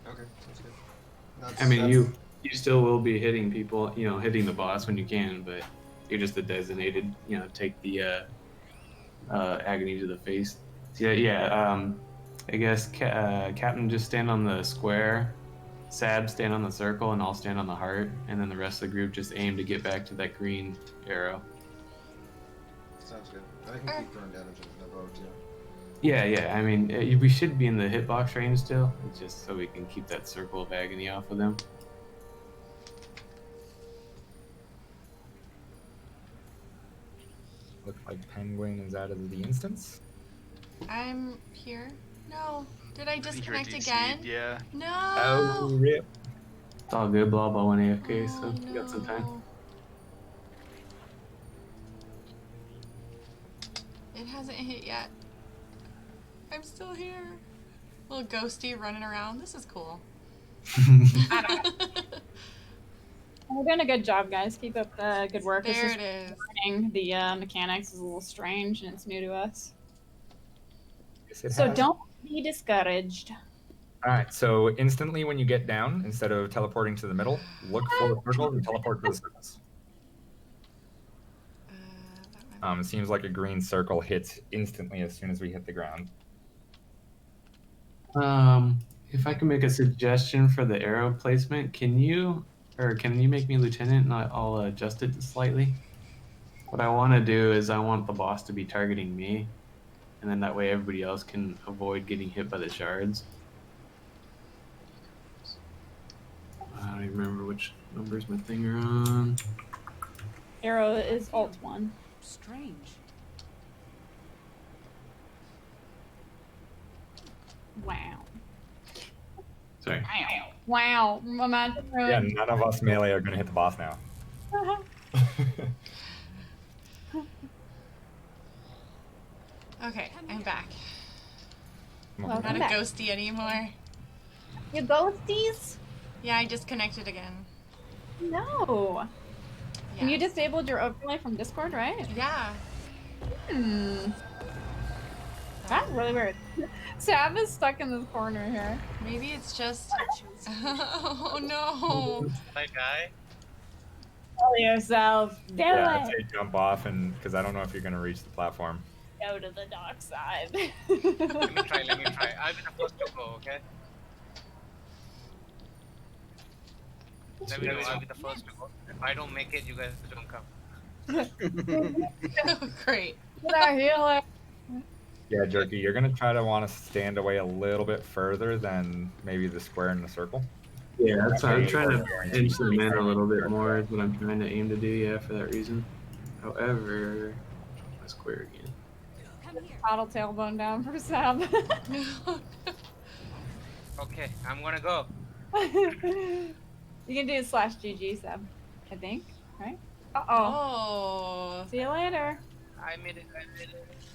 Okay, sounds good. I mean, you still will be hitting people, hitting the boss when you can, but you're just the designated, take the agony to the face. Yeah. I guess Captain just stand on the square. Sab stand on the circle, and I'll stand on the heart, and then the rest of the group just aim to get back to that green arrow. Sounds good. I can keep throwing damage into the bow too. Yeah. I mean, we should be in the hitbox range still. It's just so we can keep that circle of agony off of them. Looks like Penguin is out of the instance. I'm here. No. Did I I think you're disconnect DC'd, again? Yeah. No. Oh, rip. It's all good. Blah blah went AFK, so Oh, we got some time. no. It hasn't hit yet. I'm still here. Little ghosty running around. This is cool. We're doing a good job, guys. Keep up the good work. There It's it is. just learning the mechanics is a little strange and it's new to us. Yes, it So has. don't be discouraged. All right. So instantly, when you get down, instead of teleporting to the middle, look for the circles and teleport to the circles. It seems like a green circle hits instantly as soon as we hit the ground. If I can make a suggestion for the arrow placement, can you make me lieutenant and I'll adjust it slightly? What I want to do is I want the boss to be targeting me, and then that way everybody else can avoid getting hit by the shards. I don't even remember which numbers my thing are on. Arrow is alt 1. Strange. Wow. Sorry. Wow. Imagine Yeah, none of us melee are gonna hit the boss now. Okay, I'm back. Welcome Not a back. ghosty anymore. You ghosties? Yeah, I disconnected again. No. Yeah. And you disabled your overlay from Discord, right? Yeah. That's really weird. Sav is stuck in this corner here. Maybe it's just. Oh no. My guy. Kill yourself. Do Yeah, it. I'd say jump off, and because I don't know if you're gonna reach the platform. Go to the dark side. Let me try. I'll be the first to go, okay? Let me know. I'll be the first to go. If I don't make it, you guys don't come. Great. Get our healer. Yeah, Jerky, you're gonna try to want to stand away a little bit further than maybe the square and the circle. Yeah, that's I'm trying to inch them in a little bit more. Is what I'm trying to aim to do. Yeah, for that reason. However, my square again. Bottle tailbone down for Sab. Okay, I'm gonna go. You can do /GG, Sab. I think, right? Uh-oh. Oh. See you later. I made it.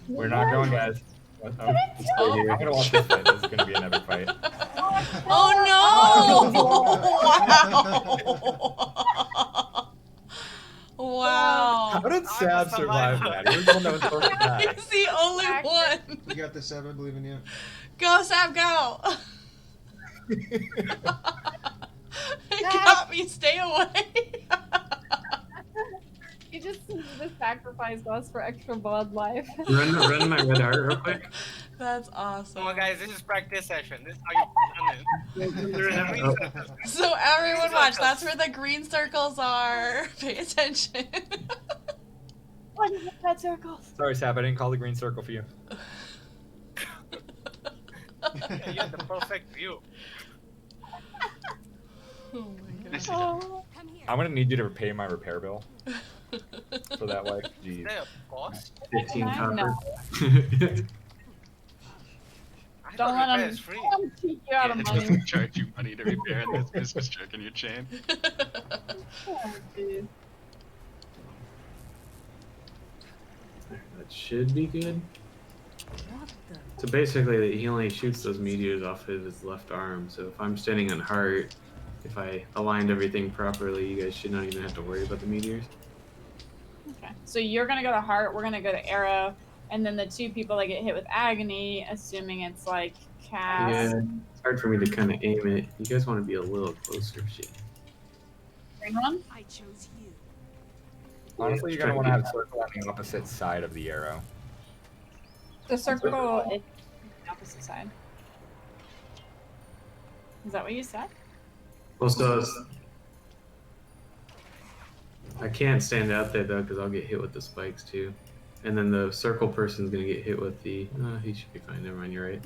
We're not going, guys. I'm gonna watch this fight. This is gonna be an epic fight. Oh no! Wow. How did Sab survive that? He was the one that was supposed to die. He's the only one. You got this, Sab. I believe in you. Go, Sab, go! It got me. Stay away. You just sacrificed us for extra blood life. Run my red heart real quick. That's awesome. Come on, guys. This is practice session. This is how you run it. So everyone watch. That's where the green circles are. Pay attention. What is red circles? Sorry, Sab. I didn't call the green circle for you. Yeah, you have the perfect view. Oh my god. Oh. I'm gonna need you to pay my repair bill for that life. Is Jeez. there a cost? 15 copper. No. I Don't thought let repair him is free. cheat you out Yeah, of it money. doesn't charge you money to repair, and this is jerking your chain. Oh, dude. That should be good. So basically, he only shoots those meteors off of his left arm. So if I'm standing on heart, if I aligned everything properly, you guys should not even have to worry about the meteors. Okay. So you're gonna go to heart, we're gonna go to arrow, and then the two people that get hit with agony, assuming it's like cast. Yeah, it's hard for me to kind of aim it. You guys want to be a little closer. Shit. Green one? I chose you. Honestly, you're gonna want to have circle on the opposite side of the arrow. The circle is the opposite side. Is that what you said? Well, so I can't stand out there though, because I'll get hit with the spikes too. And then the circle person's gonna get hit with the. He should be fine. Never mind. You're right.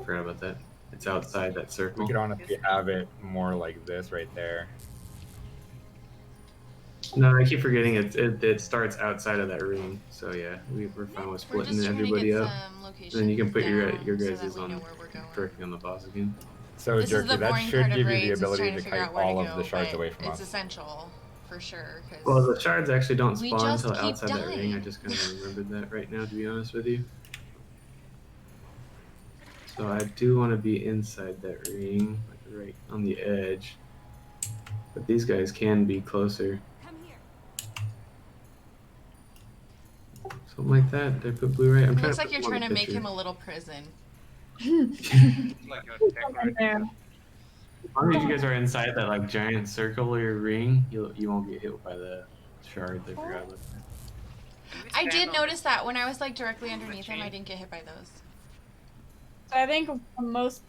Forgot about that. It's outside that circle. We could honestly have it more like this right there. No, I keep forgetting it starts outside of that ring. So yeah, we're fine with We're splitting just trying to everybody get up. some locations Then you can put your down guys' so that we on know where we're going. directly on the boss again. So, This is Jerky, the that boring should part of give you the raids, is ability trying to to figure kite out where all to of go, the shards but away from it's us. essential for sure. 'Cause Well, the shards actually don't We spawn just until keep outside that ring. dying. I just kind of remembered that right now, to be honest with you. So I do want to be inside that ring, like right on the edge. But these guys can be closer. Come here. Something like that. Did I put blue right? I'm it trying looks to like put you're them on trying to the make picture. him a little prison. Like a decorative. There. As long as you guys are inside that like giant circular ring, you won't get hit by the shards. I forgot about that. Can we I stand did on notice that when I was like directly underneath him, chain? I didn't get hit by those. So I think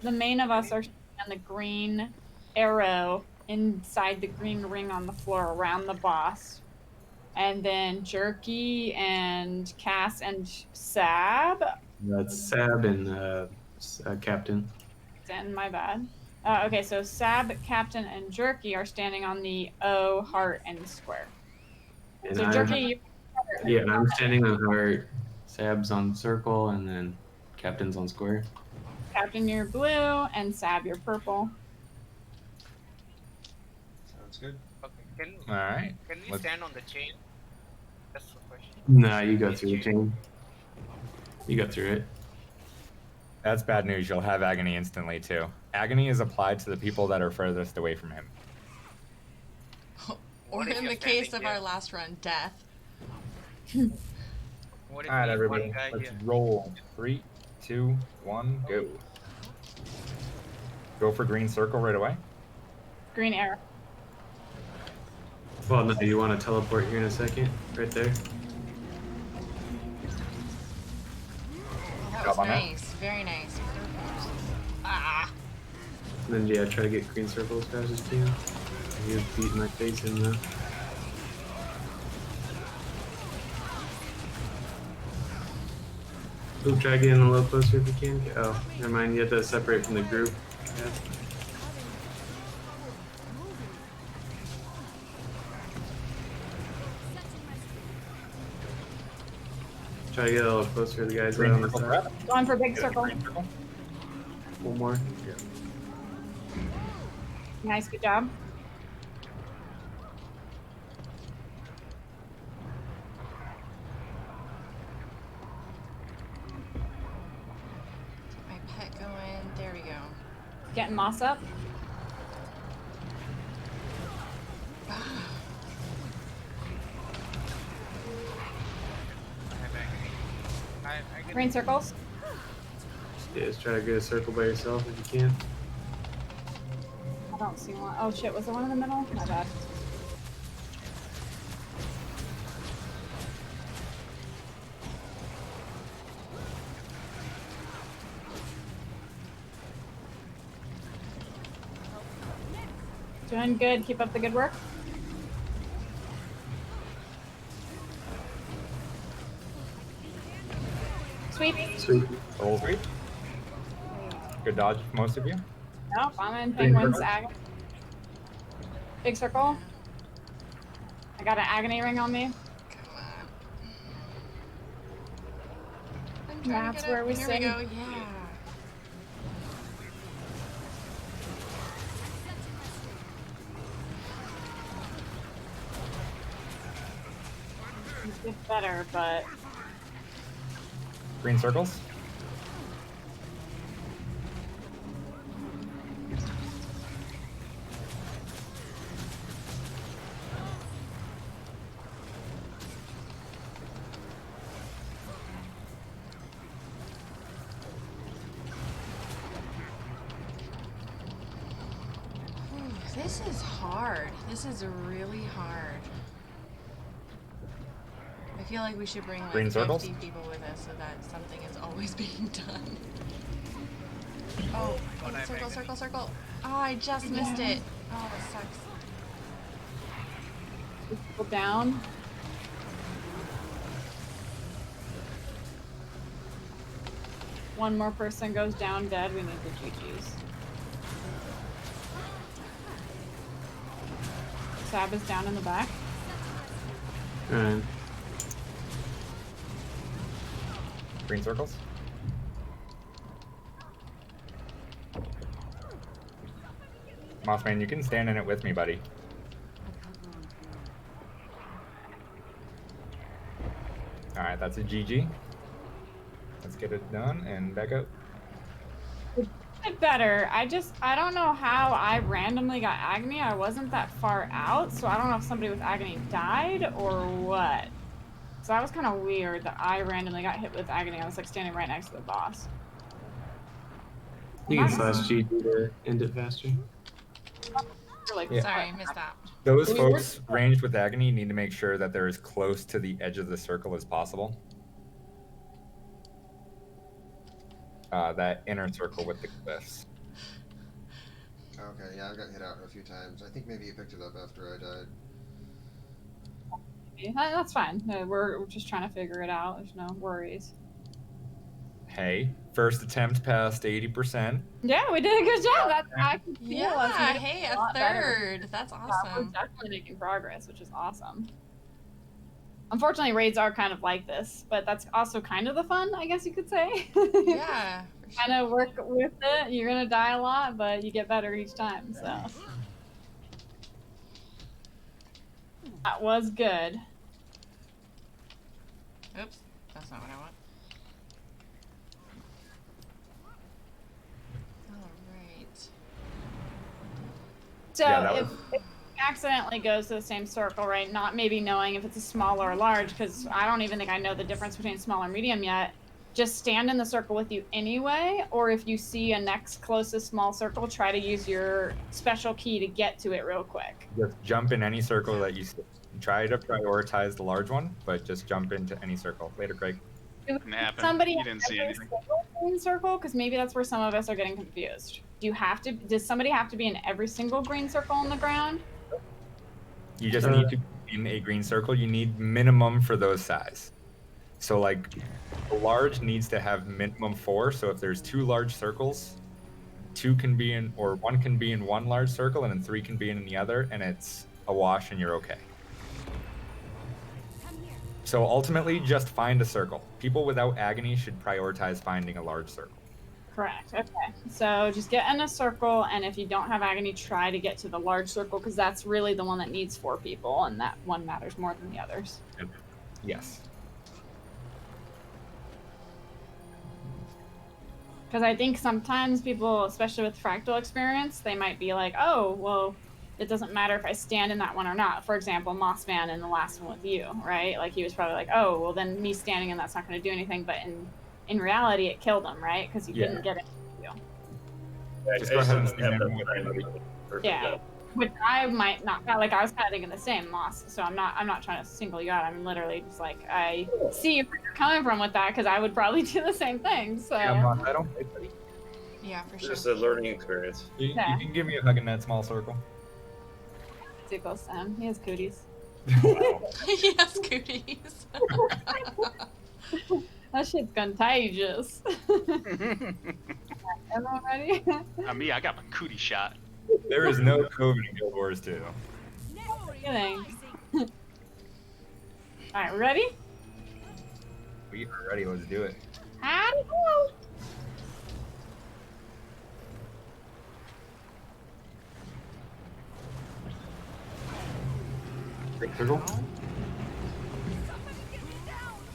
the main of us are on the green arrow inside the green ring on the floor around the boss. And then Jerky and Cass and Sab. That's Sab and Captain. And my bad. Okay, so Sab, Captain, and Jerky are standing on the O, heart, and square. And So I'm- Jerky, Yeah, and I'm standing on heart. Sab's on circle, and then Captain's on square. Captain, you're blue, and Sab, you're purple. Sounds good. Okay, All right. can we Let's- stand on the chain? That's the question. Nah, you go through the chain. You go through it. That's bad news. You'll have agony instantly too. Agony is applied to the people that are furthest away from him. Or What if in you're the case standing of here? our last run, death. What if All right, we have everybody. one guy Let's here? roll. 3, 2, 1, go. Go for green circle right away. Green arrow. Well, no, you want to teleport here in a second? Right there. That Job was on that. nice. Very nice. Ah. And then, yeah, try to get green circle as fast as you can. He was beating my face in though. Ooh, try getting a little closer if you can. Oh, never mind. You have to separate from the group. Yeah. Try to get a little closer to the guys right on the side. Going for big circle. One more. Nice, good job. My pet going. There we go. Getting moss up. Green circles. Yeah, just try to get a circle by yourself if you can. I don't see one. Oh shit, was there one in the middle? My bad. Doing good. Keep up the good work. Sweep. Sweet. Roll sweep. Good dodge, most of you. Nope, I'm in Penguin's Agony. Big circle. I got an Agony ring on me. I'm trying That's to get where up. we Here sing. we go. Yeah. It's better, but Green circles. This is hard. This is really hard. I feel like we should bring like Green 50 circles? people with us so that something is always being done. Oh, circle, circle, circle. Oh, I just missed it. Oh, that sucks. people down. One more person goes down dead. We need the GGs. Sab is down in the back. Alright. Green circles. Mothman, you can stand in it with me, buddy. Alright, that's a GG. Let's get it done and back up. Better. I don't know how I randomly got Agony. I wasn't that far out, so I don't know if somebody with Agony died or what. So that was kind of weird that I randomly got hit with Agony. I was like standing right next to the boss. You can slash GG to end it faster. Yeah. Sorry, missed that. Those folks ranged with Agony need to make sure that they're as close to the edge of the circle as possible. That inner circle with the cliffs. Okay, yeah, I got hit out a few times. I think maybe you picked it up after I died. Yeah, that's fine. We're just trying to figure it out. There's no worries. Hey, first attempt past 80%. Yeah, we did a good job. That's I could feel Yeah, us making hey, a a lot better. third. That's We're awesome. definitely making progress, which is awesome. Unfortunately, raids are kind of like this, but that's also kind of the fun, I guess you could say. Yeah. Kind of work with it. You're gonna die a lot, but you get better each time. So that was good. Oops, that's not what I want. All right. So Yeah, that if it accidentally goes to the same circle, right? Not maybe knowing if it's a small or a large, because I don't even think I know the difference between small or medium yet. Just stand in the circle with you anyway, or if you see a next closest small circle, try to use your special key to get to it real quick. Just jump in any circle that you see. Try to prioritize the large one, but just jump into any circle. Later, Craig. Didn't happen. Somebody You didn't see every anything. single green circle, because maybe that's where some of us are getting confused. Does somebody have to be in every single green circle on the ground? You just need to be in a green circle. You need minimum for those size. So like the large needs to have minimum 4. So if there's 2 large circles, 2 can be in, or 1 can be in one large circle and then 3 can be in the other, and it's a wash and you're okay. So ultimately, just find a circle. People without agony should prioritize finding a large circle. Correct. Okay. So just get in a circle, and if you don't have agony, try to get to the large circle, because that's really the one that needs 4 people, and that one matters more than the others. Yes. Because I think sometimes people, especially with fractal experience, they might be like, oh, well, it doesn't matter if I stand in that one or not. For example, Mossman in the last one with you, right? Like, he was probably like, oh, well, then me standing in that's not going to do anything. But in reality, it killed him, right? Because you couldn't get it. Just go ahead and stand there. Yeah. Which I might not, like, I was kind of thinking the same, Moss. So I'm not trying to single you out. I'm literally just like, I see where you're coming from with that, because I would probably do the same thing. So. Yeah, Moss, I don't. Yeah, for It's sure. just a learning experience. You can give me a hug in that small circle. Too close to him. He has cooties. He has cooties. That shit's contagious. Everyone ready? Me, I got my cootie shot. There is no COVID in Guild Wars 2. Kidding. Alright, ready? We are ready. Let's do it. Howdy ho! Big circle.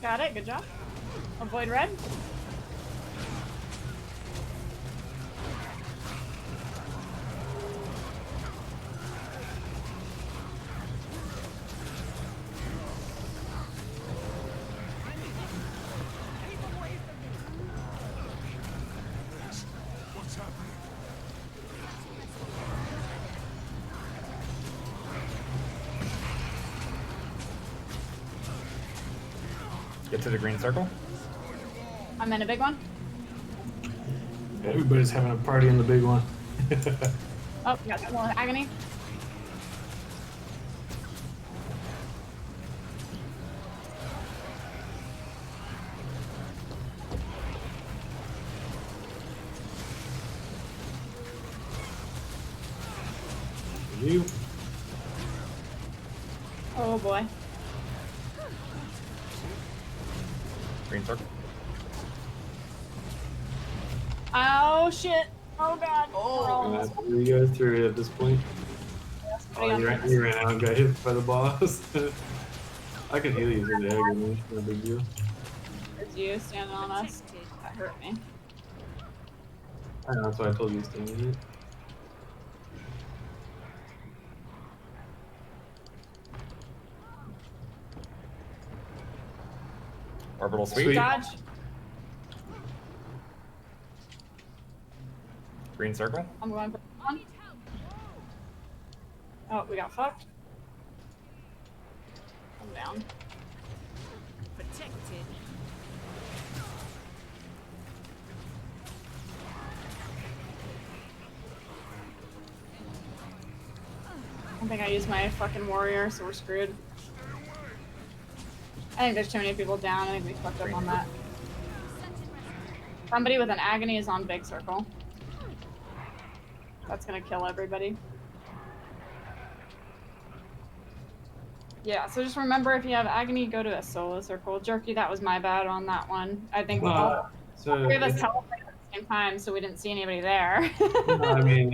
Got it. Good job. Avoid red. Get to the green circle. I'm in a big one. Everybody's having a party in the big one. Oh, got that one with agony. You. Oh boy. Green circle. Oh shit. Oh god. Oh. You guys through it at this point. Oh, you ran out and got hit by the boss. I can heal you for the agony. No big deal. It's you standing on us. That hurt me. I know, that's why I told you to stand in it. Orbital Sweep. Dodge. Green circle. I'm going for one. Oh, we got fucked. I'm down. Protected. I think I used my fucking warrior, so we're screwed. I think there's too many people down. I think we fucked up on that. Somebody with an agony is on big circle. That's gonna kill everybody. Yeah, so just remember, if you have agony, go to a solo circle. Jerky, that was my bad on that one. I think all three of us teleported at the same time, so we didn't see anybody there. I mean,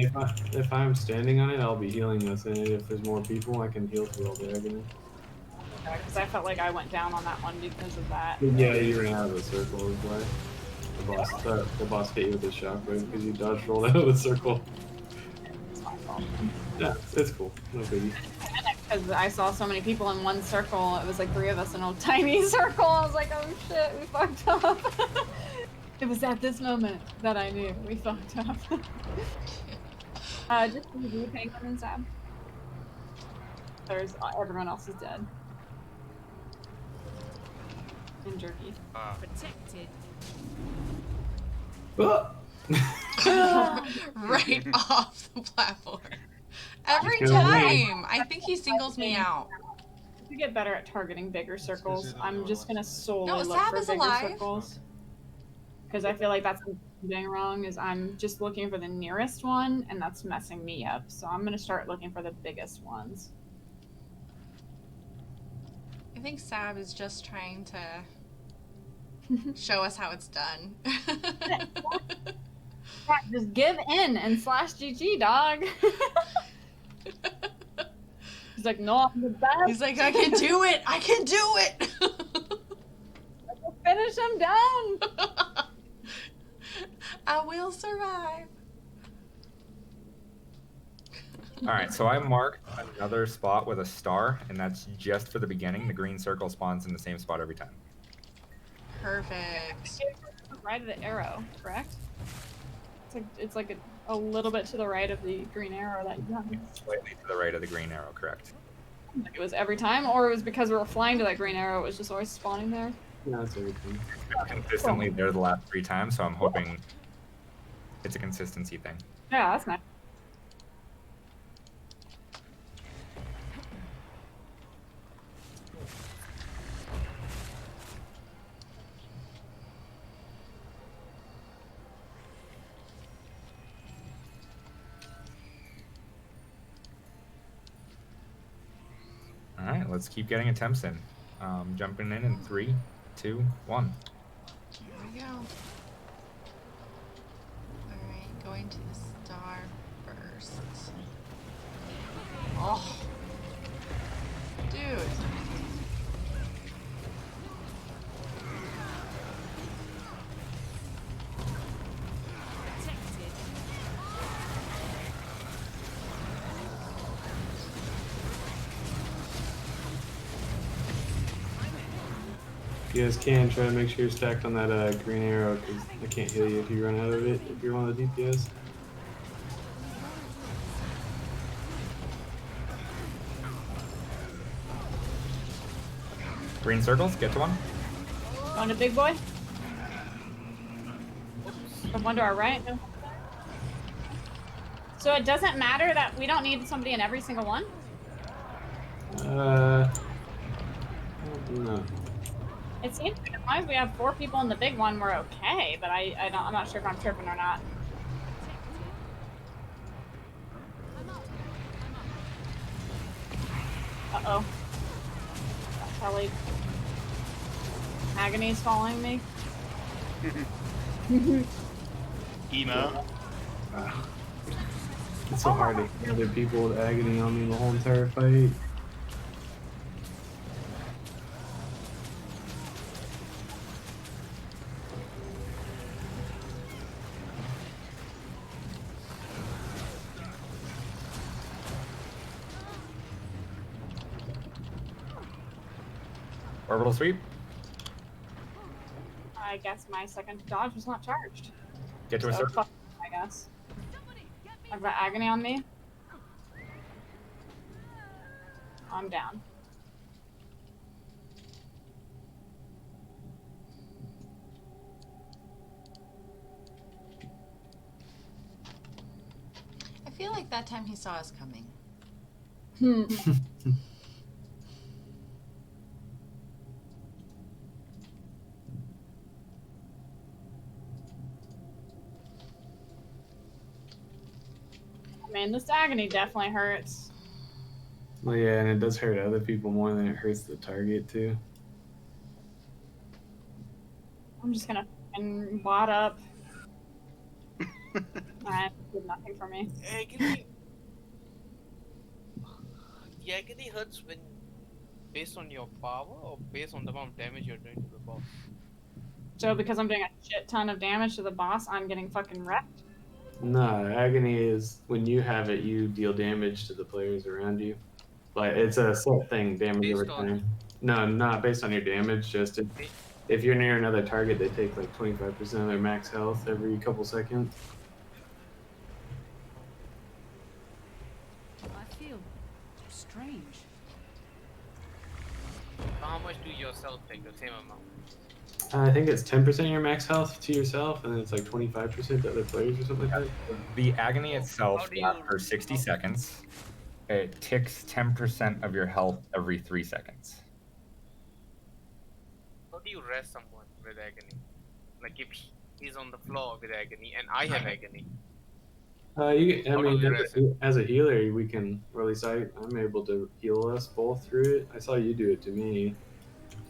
if I'm standing on it, I'll be healing us in it. If there's more people, I can heal through all the agony. Because I felt like I went down on that one because of that. Yeah, you ran out of the circle is why. The boss hit you with a shockwave because you dodge rolled out of the circle. It's my fault. Yeah, it's cool. No biggie. Because I saw so many people in one circle. It was like 3 of us in a tiny circle. I was like, oh shit, we fucked up. It was at this moment that I knew we fucked up. Just you, Penguin and Sam. There's everyone else is dead. And Jerky. Protected. Right off the platform. Every Kill me. time! I think he singles me out. To get better at targeting bigger circles, I'm just gonna solo No, look Sab for is bigger alive. circles. Because I feel like that's what I'm doing wrong, is I'm just looking for the nearest one, and that's messing me up. So I'm gonna start looking for the biggest ones. think Sab is just trying to show us how it's done. Yeah, just give in and slash GG, dog. He's like, no, I'm the best. He's like, I can do it. I can do it. Finish him down. I will survive. All right, so I marked another spot with a star, and that's just for the beginning. The green circle spawns in the same spot every time. Perfect. Right of the arrow, correct? It's like a little bit to the right of the green arrow that you got. Slightly to the right of the green arrow, correct. It was every time, or it was because we were flying to that green arrow, it was just always spawning there? No, it's everything. It's been consistently there the last 3 times, so I'm hoping it's a consistency thing. Yeah, that's nice. All right, let's keep getting attempts in. Jumping in 3, 2, 1. Here we go. Alright, going to the star first. Oh. Dude. If you guys can, try to make sure you're stacked on that green arrow, because I can't heal you if you run out of it, if you're one of the DPS. Green circles, get to one. On a big boy? From one to our right? No. So it doesn't matter that we don't need somebody in every single one? I don't know. It seems like as long as we have 4 people in the big one, we're okay, but I'm not sure if I'm tripping or not. Uh-oh. Probably Agony's following me. Emo. It's so hard to kill other people with agony on me the whole entire fight. Orbital Sweep. I guess my second dodge was not charged. Get to a So, circle. fuck, I guess. I've got Agony on me. I'm down. I feel like that time he saw us coming. Man, this Agony definitely hurts. Well, yeah, and it does hurt other people more than it hurts the target, too. I'm just gonna fucking wad up. That did nothing for me. Agony. The agony hurts when based on your power or based on the amount of damage you're doing to the boss. So because I'm doing a shit ton of damage to the boss, I'm getting fucking wrecked. No, agony is when you have it, you deal damage to the players around you. Like it's a set thing, damage Based over on- time. No, not based on your damage. Just if you're near another target, they take like 25% of their max health every couple seconds. I feel strange. How much do yourself take? The same amount. I think it's 10% of your max health to yourself, and then it's like 25% to other players or something like that. The agony itself How do you- lasts for 60 seconds. It ticks 10% of your health every 3 seconds. How do you rest someone with agony? Like if he's on the floor with agony and I have agony. I How mean, do you rest him? as a healer, we can, or at least I'm able to heal us both through it. I saw you do it to me.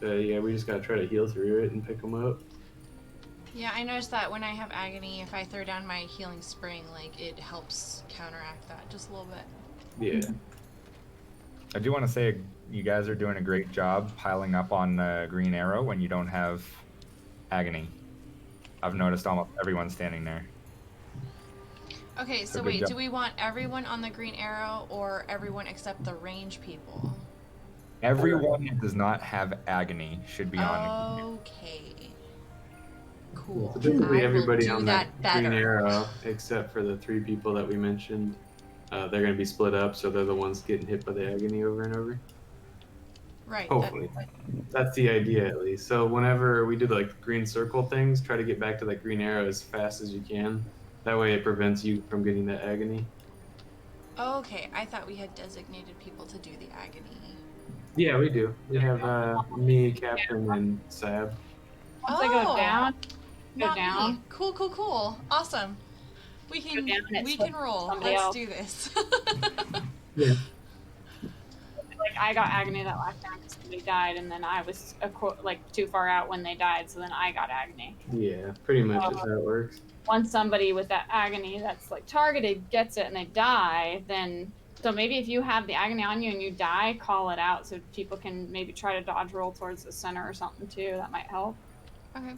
Yeah, we just gotta try to heal through it and pick them up. Yeah, I noticed that when I have Agony, if I throw down my healing spring, like, it helps counteract that just a little bit. Yeah. I do want to say you guys are doing a great job piling up on Green Arrow when you don't have Agony. I've noticed almost everyone standing there. Okay, so good wait, job. do we want everyone on the green arrow or everyone except the range people? Everyone that does not have Agony should be on. Okay. Yeah, Cool. so basically I will everybody do on that green better. arrow, except for the 3 people that we mentioned, they're gonna be split up, so they're the ones getting hit by the Agony over and over. Right. Hopefully. That's the idea, at least. So whenever we do like green circle things, try to get back to that green arrow as fast as you can. That way it prevents you from getting that Agony. Okay, I thought we had designated people to do the Agony. Yeah, we do. We have me, Captain, and Sab. Once I go down, Not me. Cool. Awesome. We can roll. somebody Let's else. do this. Yeah. Like I got Agony that last time because somebody died, and then I was too far out when they died, so then I got Agony. Yeah, pretty much is how it works. Once somebody with that Agony that's like targeted gets it and they die, then so maybe if you have the Agony on you and you die, call it out so people can maybe try to dodge roll towards the center or something too. That might help. Okay.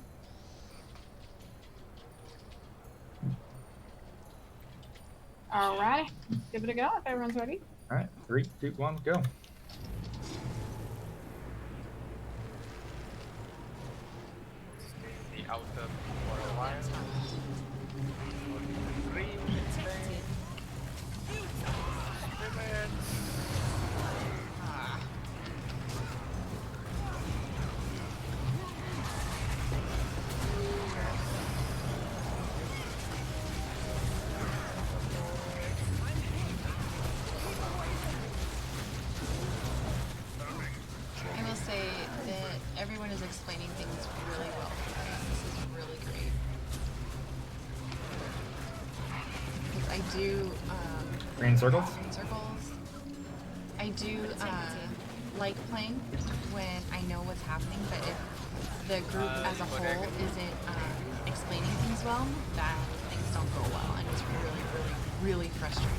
Alright, give it a go if everyone's ready. All right, 3, 2, 1, go. The outer for a while. Green thing. Spirits. I will say that everyone is explaining things really well. This is really great. Because I do Green circles? green circles. I do like playing when I know what's happening, but if the group as a whole isn't explaining things well, then things don't go well, and it's really frustrating.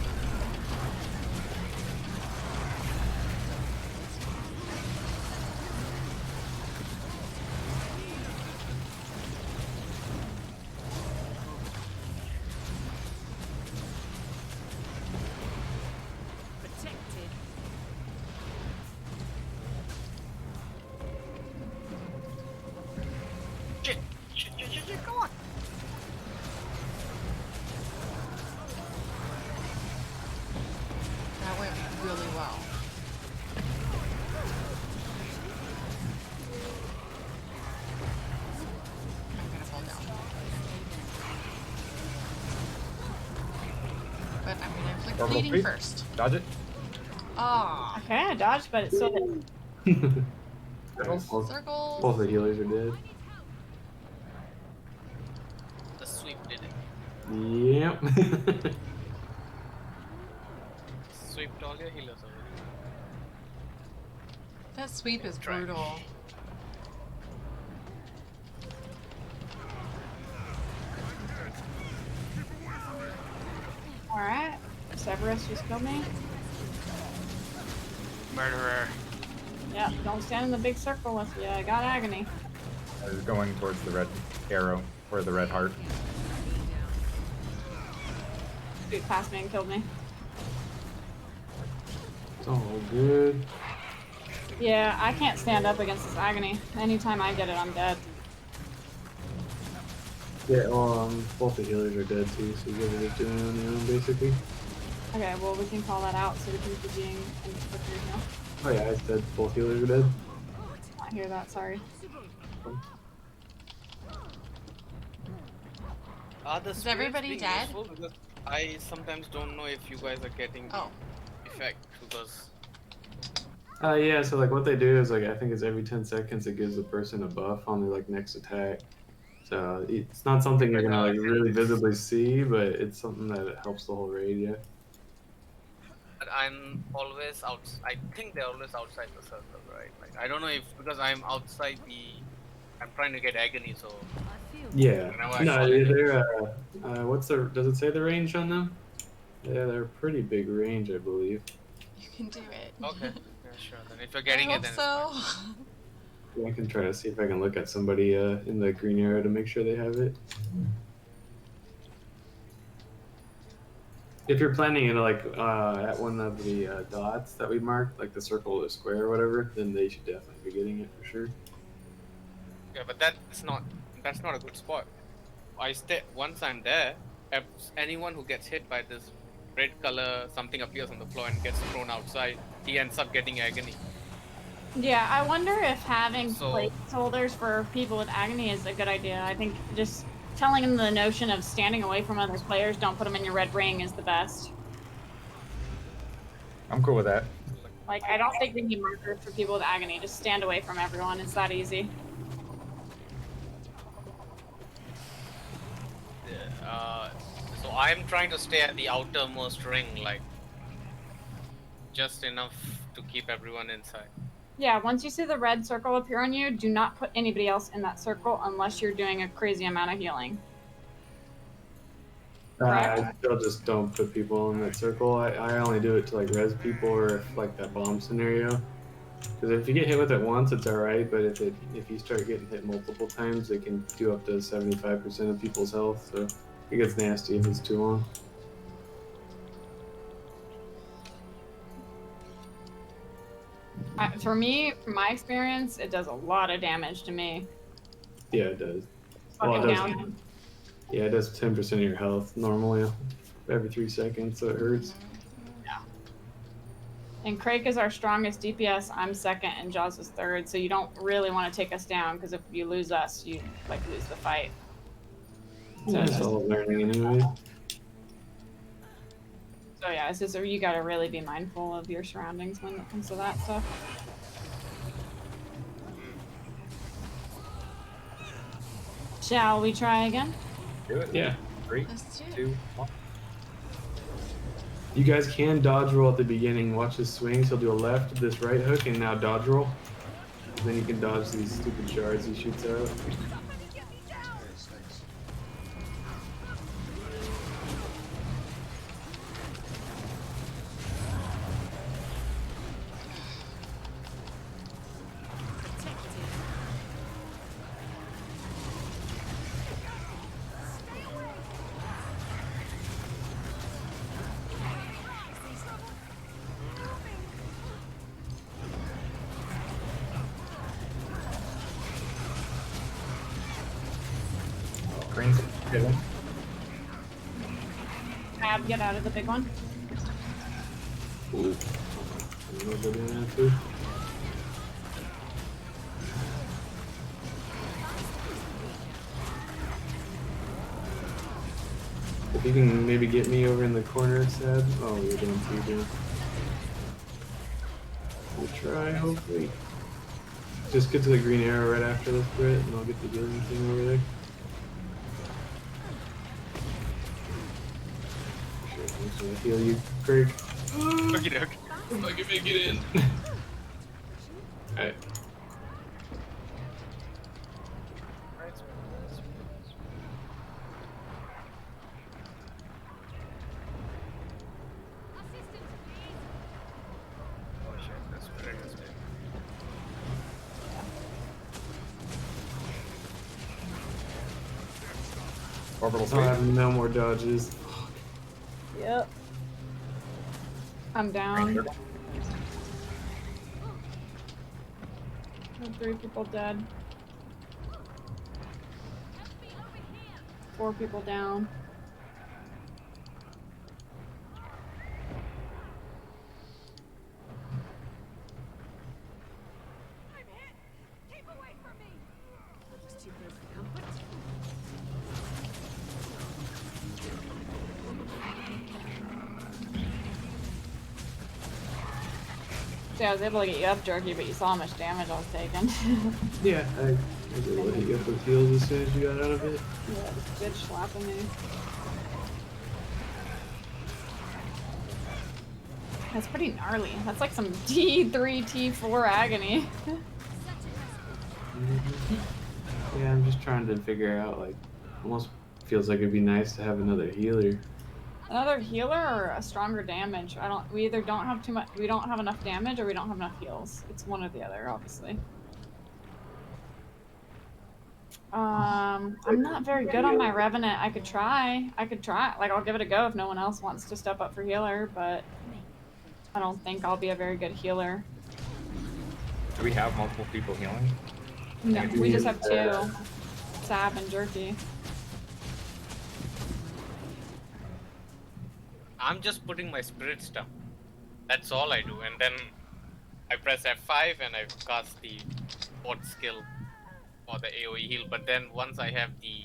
Protected. Shit, come on. That went really well. I'm gonna fall down. But I'm gonna inflict Orbital bleeding Sweep. first. Dodge it. Ah. Okay, I dodged, but it's still hit. Circles. Circles. Both the healers are dead. The sweep did it. Yep. Sweeped all your healers away. That sweep is brutal. Alright, Severus just killed me. Murderer. Yeah, don't stand in the big circle if you got Agony. I was going towards the red arrow or the red heart. Dude passed me and killed me. It's all good. Yeah, I can't stand up against this Agony. Anytime I get it, I'm dead. Yeah, well, both the healers are dead too, so you guys are just doing it on your own, basically. Okay, well, we can call that out so we can be being inflictors now. Oh yeah, I said both healers are dead. Not hear that, sorry. Are the Is spirits everybody being dead? useful? Because I sometimes don't know if you guys are getting the effect because Yeah, so like what they do is like I think it's every 10 seconds it gives the person a buff on their like next attack. So it's not something you're gonna like really visibly see, but it's something that helps the whole raid, yeah. I'm always out. I think they're always outside the circle, right? Like I don't know if because I'm outside the. I'm trying to get Agony, so. Yeah. Whenever I No, call it, they're what's the? Does it say the range on them? Yeah, they're pretty big range, I believe. You can do it. Okay. Yeah, sure. Then if you're getting I it, then hope it's so. fine. Yeah, I can try to see if I can look at somebody in the green area to make sure they have it. If you're planning it like at one of the dots that we marked, like the circle or square or whatever, then they should definitely be getting it for sure. Yeah, but that's not a good spot. Once I'm there, if anyone who gets hit by this red color something appears on the floor and gets thrown outside, he ends up getting Agony. Yeah, I wonder if having So- placeholders for people with Agony is a good idea. I think just telling them the notion of standing away from other players, don't put them in your red ring, is the best. I'm cool with that. Like, I don't think we need markers for people with Agony. Just stand away from everyone. It's that easy. So I'm trying to stay at the outermost ring, like just enough to keep everyone inside. Yeah, once you see the red circle appear on you, do not put anybody else in that circle unless you're doing a crazy amount of healing. I still just don't put people in that circle. I only do it to like res people or if like that bomb scenario. Because if you get hit with it once, it's alright, but if you start getting hit multiple times, it can do up to 75% of people's health, so it gets nasty if it's too long. For me, from my experience, it does a lot of damage to me. Yeah, it does. Fucking Well, it does. down. Yeah, it does 10% of your health normally every 3 seconds, so it hurts. Yeah. And Crake is our strongest DPS. I'm second, and Jaws is third. So you don't really want to take us down because if you lose us, you like lose the fight. So That's all learning anyway. So yeah, it's just you gotta really be mindful of your surroundings when it comes to that stuff. Shall we try again? Do it. Yeah. 3, Let's do it. 2, 1. You guys can dodge roll at the beginning. Watch his swings. He'll do a left, this right hook, and now dodge roll. Then you can dodge these stupid shards he shoots out. Nice, thanks. Green's hidden. Ab, get out of the big one. Ooh. A little bit in that too. If you can maybe get me over in the corner, Sad. Oh, you're doing too good. We'll try, hopefully. Just get to the green arrow right after this Brit, and I'll get the healing thing over there. Sure, I'm just gonna heal you, Craig. Okie doke. If I can make it in. Alright. Oh shit, that's very good. Orbital I Sweep. have no more dodges. Yep. I'm down. Circle. 3 people dead. 4 people down. I'm hit! Keep away from me! Just too close for comfort. See, I was able to get you up, Jerky, but you saw how much damage I was taking. Yeah, I was able to hit you up with heals as soon as you got out of it. Yeah, this bitch slapping me. That's pretty gnarly. That's like some T3, T4 agony. Yeah, I'm just trying to figure out, like, almost feels like it'd be nice to have another healer. Another healer or a stronger damage? We either don't have too much, we don't have enough damage, or we don't have enough heals. It's one or the other, obviously. I'm not very good on my Revenant. I could try. Like, I'll give it a go if no one else wants to step up for healer, but I don't think I'll be a very good healer. Do we have multiple people healing? No, we just have 2. Sab and Jerky. I'm just putting my spirits down. That's all I do, and then I press F5 and I cast the bot skill or the AoE heal. But then once I have the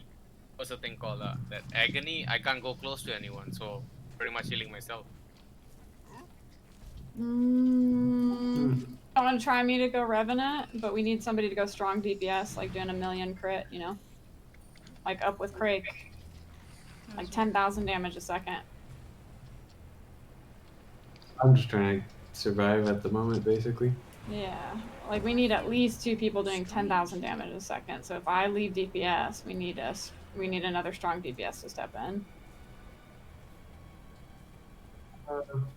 what's the thing called that agony, I can't go close to anyone, so pretty much healing myself. I want to try me to go Revenant, but we need somebody to go strong DPS, like doing a million crit, you know, like up with Crake, like 10,000 damage a second. I'm just trying to survive at the moment, basically. Yeah, like we need at least 2 people doing 10,000 damage a second. So if I leave DPS, we need another strong DPS to step in.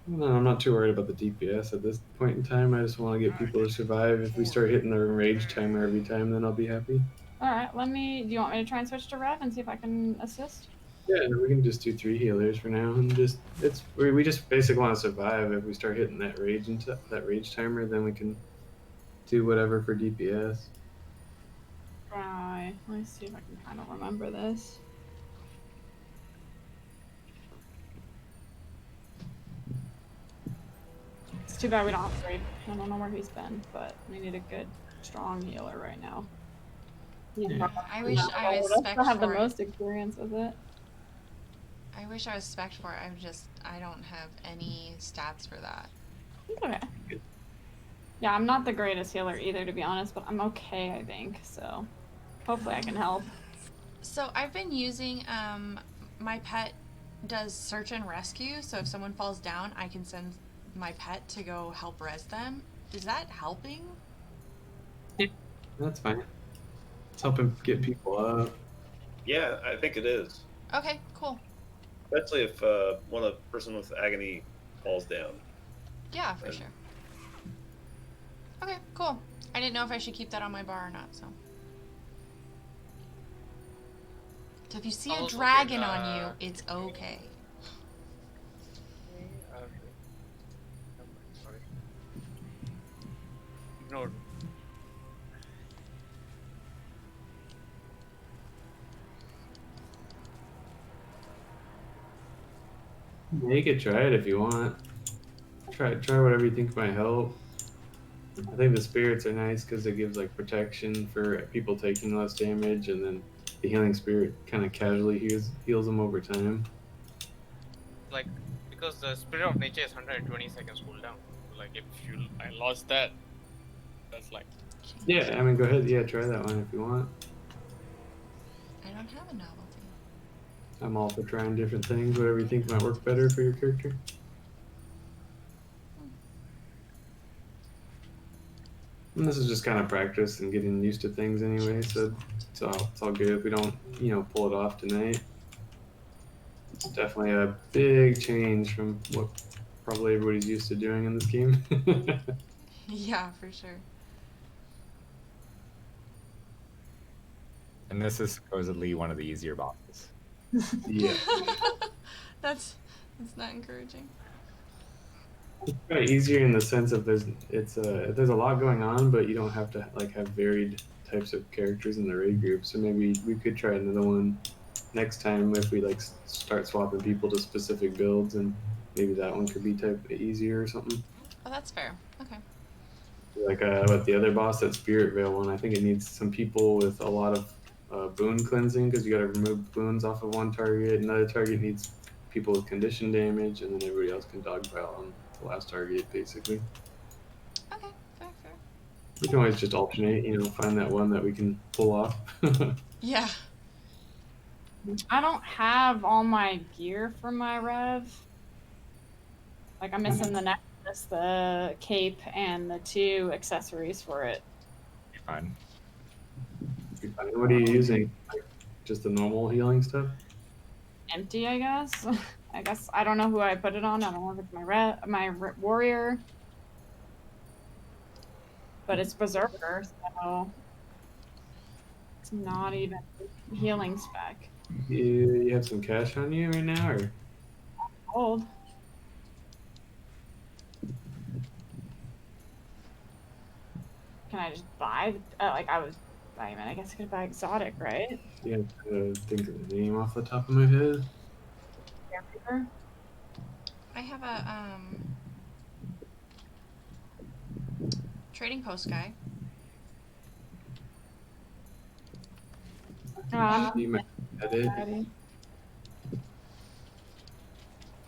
No, I'm not too worried about the DPS at this point in time. I just want to get people to survive. If we start hitting the rage timer every time, then I'll be happy. Alright, do you want me to try and switch to Rev and see if I can assist? Yeah, we can just do 3 healers for now, and we just basically want to survive. If we start hitting that rage timer, then we can do whatever for DPS. Right, let me see if I can kind of remember this. It's too bad we don't have Raid. I don't know where he's been, but we need a good, strong healer right now. Yeah. I wish I was spec I have the for it. most experience with it. I wish I was spec for it. I don't have any stats for that. Okay. Yeah, I'm not the greatest healer either, to be honest, but I'm okay, I think, so hopefully I can help. So I've been using, my pet does search and rescue, so if someone falls down, I can send my pet to go help res them. Is that helping? Yeah, that's fine. It's helping get people up. Yeah, I think it is. Okay, cool. Especially if one of the person with agony falls down. Yeah, for sure. Okay, cool. I didn't know if I should keep that on my bar or not, so. So if you see a dragon on you, it's okay. Sorry. Ignored. Yeah, you could try it if you want. Try whatever you think might help. I think the spirits are nice because it gives like protection for people taking less damage, and then the healing spirit kind of casually heals them over time. Like, because the spirit of nature is 120 seconds cooldown. Like, if I lost that, that's like. Yeah, I mean, go ahead. Yeah, try that one if you want. I don't have a novelty. I'm all for trying different things, whatever you think might work better for your character. And this is just kind of practice and getting used to things anyway, so it's all good if we don't, pull it off tonight. It's definitely a big change from what probably everybody's used to doing in this game. Yeah, for sure. And this is supposedly one of the easier bosses. Yeah. That's not encouraging. It's kind of easier in the sense of there's a lot going on, but you don't have to have varied types of characters in the raid group. So maybe we could try another one next time if we start swapping people to specific builds, and maybe that one could be easier or something. Oh, that's fair. Okay. But the other boss, that Spirit Veil one, I think it needs some people with a lot of boon cleansing, because you got to remove boons off of one target. Another target needs people with condition damage, and then everybody else can dogpile on the last target, basically. Okay, fair. We can always just alternate, find that one that we can pull off. Yeah. I don't have all my gear for my Rev. Like, I'm missing the neck Just the cape and the 2 accessories for it. Fine. What are you using? Like, just the normal healing stuff? Empty, I guess. I don't know who I put it on. I don't know if it's my warrior, but it's berserker, so it's not even healing spec. You have some cash on you right now, or? Old. Can I just buy? Like I was. I mean, I guess I could buy exotic, right? Yeah, think of the name off the top of my head. I have a trading post guy.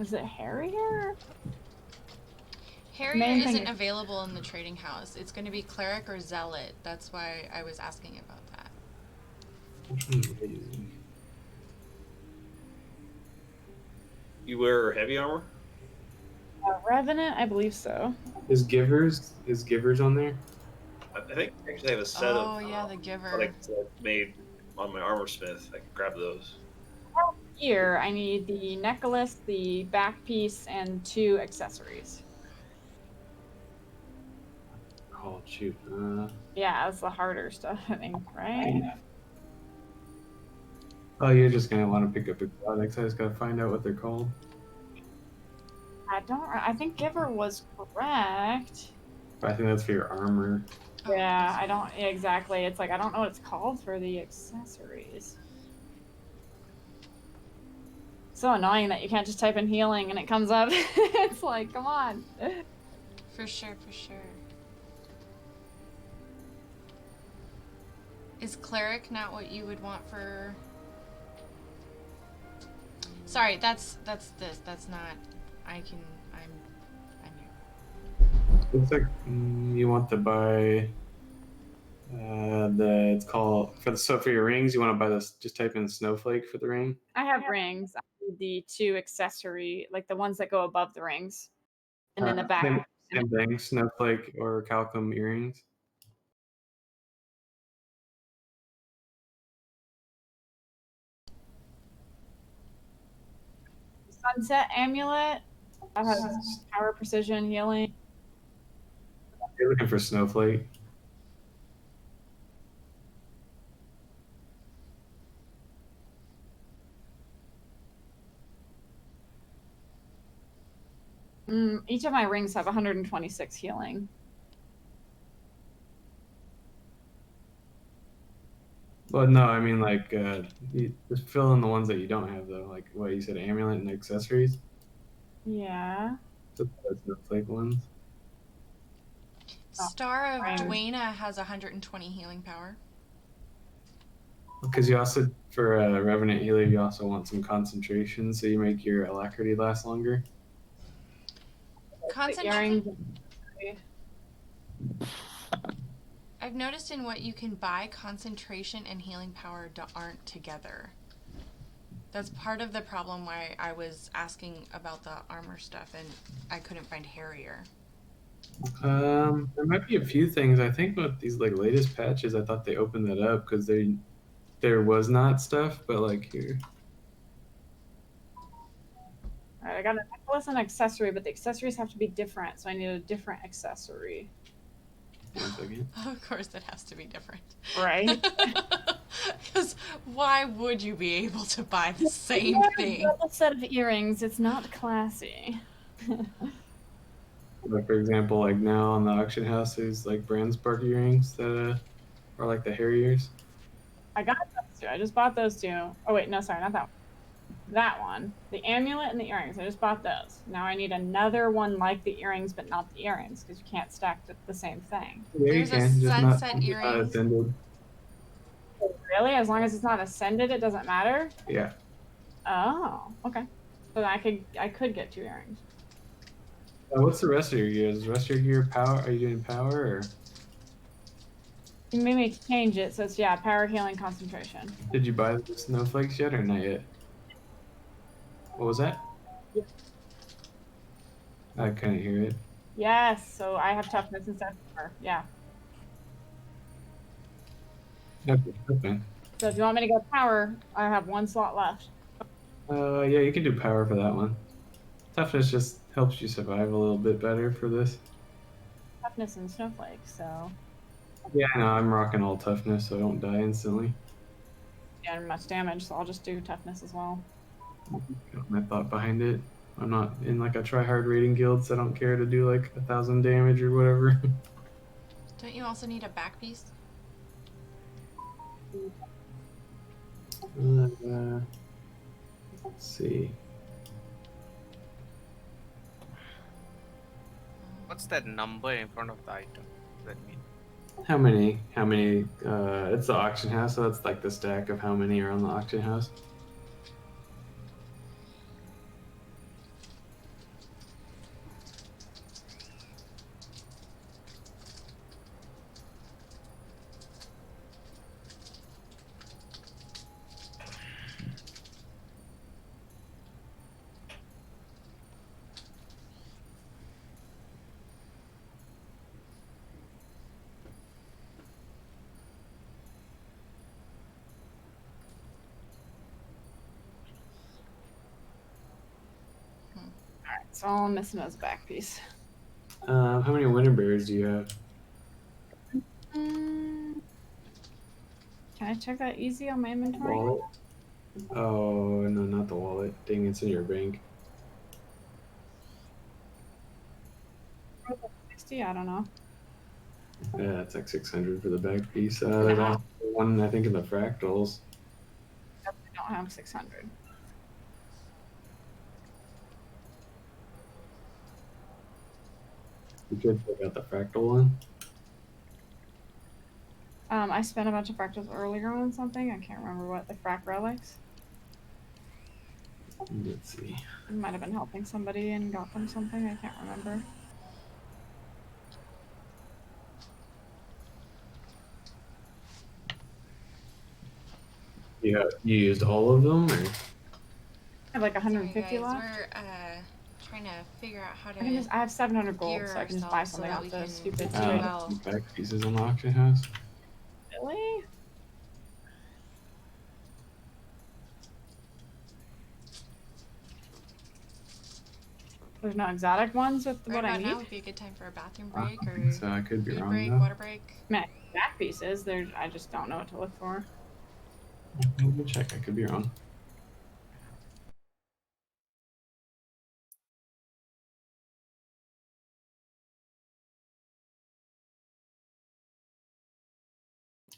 Is it Harrier? Harrier isn't available in the trading house. It's going to be cleric or zealot. That's why I was asking about that. Which one am I using? You wear heavy armor? Revenant, I believe so. Is Givers on there? I think I actually have a set of. Oh yeah, the Giver. Products that I've made on my armor smith. I can grab those. Here, I need the necklace, the back piece, and 2 accessories. Oh shoot. Yeah, that's the harder stuff, I think, right? Oh, you're just gonna want to pick up exotics. I just gotta find out what they're called. I think Giver was correct. But I think that's for your armor. Yeah, I don't exactly. It's like I don't know what it's called for the accessories. So annoying that you can't just type in healing and it comes up. It's like, come on. For sure, for sure. Is cleric not what you would want for? Sorry, that's this. That's not. I'm here. Looks like you want to buy it's called for your rings. You want to buy this? Just type in snowflake for the ring. I have rings. I need the 2 accessory, like the ones that go above the rings, and then the back. Same thing. Snowflake or calcum earrings. Sunset amulet. That has power, precision, healing. You're looking for snowflake. Each of my rings have 126 healing. Well, no, I mean like you just fill in the ones that you don't have though. Like what you said, amulet and accessories. Yeah. So those snowflake ones. Star of Dwayna has 120 healing power. Because you also, for a Revenant Healer, you also want some concentration, so you make your alacrity last longer. Concentration. I've noticed in what you can buy, concentration and healing power aren't together. That's part of the problem why I was asking about the armor stuff and I couldn't find Harrier. There might be a few things. I think with these like latest patches, I thought they opened that up because there was not stuff, but like here. Alright, I got a necklace and accessory, but the accessories have to be different, so I need a different accessory. 1 second. Of course it has to be different. Right? Because why would you be able to buy the same thing? A set of earrings, it's not classy. Like for example, like now on the auction house, there's like brand spark earrings that are like the Harriers. I got those 2. I just bought those 2. Oh wait, no, sorry, not that one. That one. The amulet and the earrings. I just bought those. Now I need another one like the earrings, but not the earrings, because you can't stack the same thing. Yeah, There's you can. a Just sunset not earrings. ascended. Really? As long as it's not ascended, it doesn't matter? Yeah. Oh, okay. So I could get 2 earrings. What's the rest of your gear? Is the rest of your gear power? Are you doing power or? You made me change it, so it's power, healing, concentration. Did you buy the snowflakes yet or not yet? What was that? Yeah. I couldn't hear it. Yes, so I have toughness instead of power. Yeah. Okay. So if you want me to go power, I have 1 slot left. Yeah, you can do power for that one. Toughness just helps you survive a little bit better for this. Toughness and snowflake, so Yeah, I know. I'm rocking all toughness, so I don't die instantly. yeah, much damage, so I'll just do toughness as well. Got my thought behind it. I'm not in like a try-hard rating guild, so I don't care to do like 1,000 damage or whatever. Don't you also need a back piece? Let's see. What's that number in front of the item? What does that mean? How many? It's the auction house, so that's like the stack of how many are on the auction house. Alright, so all I'm missing is a back piece. How many winter berries do you have? Can I check that easy on my inventory? Wallet? Oh, no, not the wallet. Dang, it's in your bank. 60? I don't know. Yeah, it's like 600 for the back piece. There's also one, I think, in the fractals. I don't have 600. You could check out the fractal one. I spent a bunch of fractals earlier on something. I can't remember what. The frac relics. Let's see. I might have been helping somebody and got them something. I can't remember. You used all of them, or? I have like 150 Sorry, guys, left. we're trying to figure out how to. I have 700 gold, gear so I can just buy ourselves so something that off we the can stupid do trade. well. Back pieces on the auction house. Really? There's no exotic ones with Right what I about need? now would be a good time for a bathroom break or So I could be food wrong break, though. water break. Man, back pieces. I just don't know what to look for. Let me check. I could be wrong.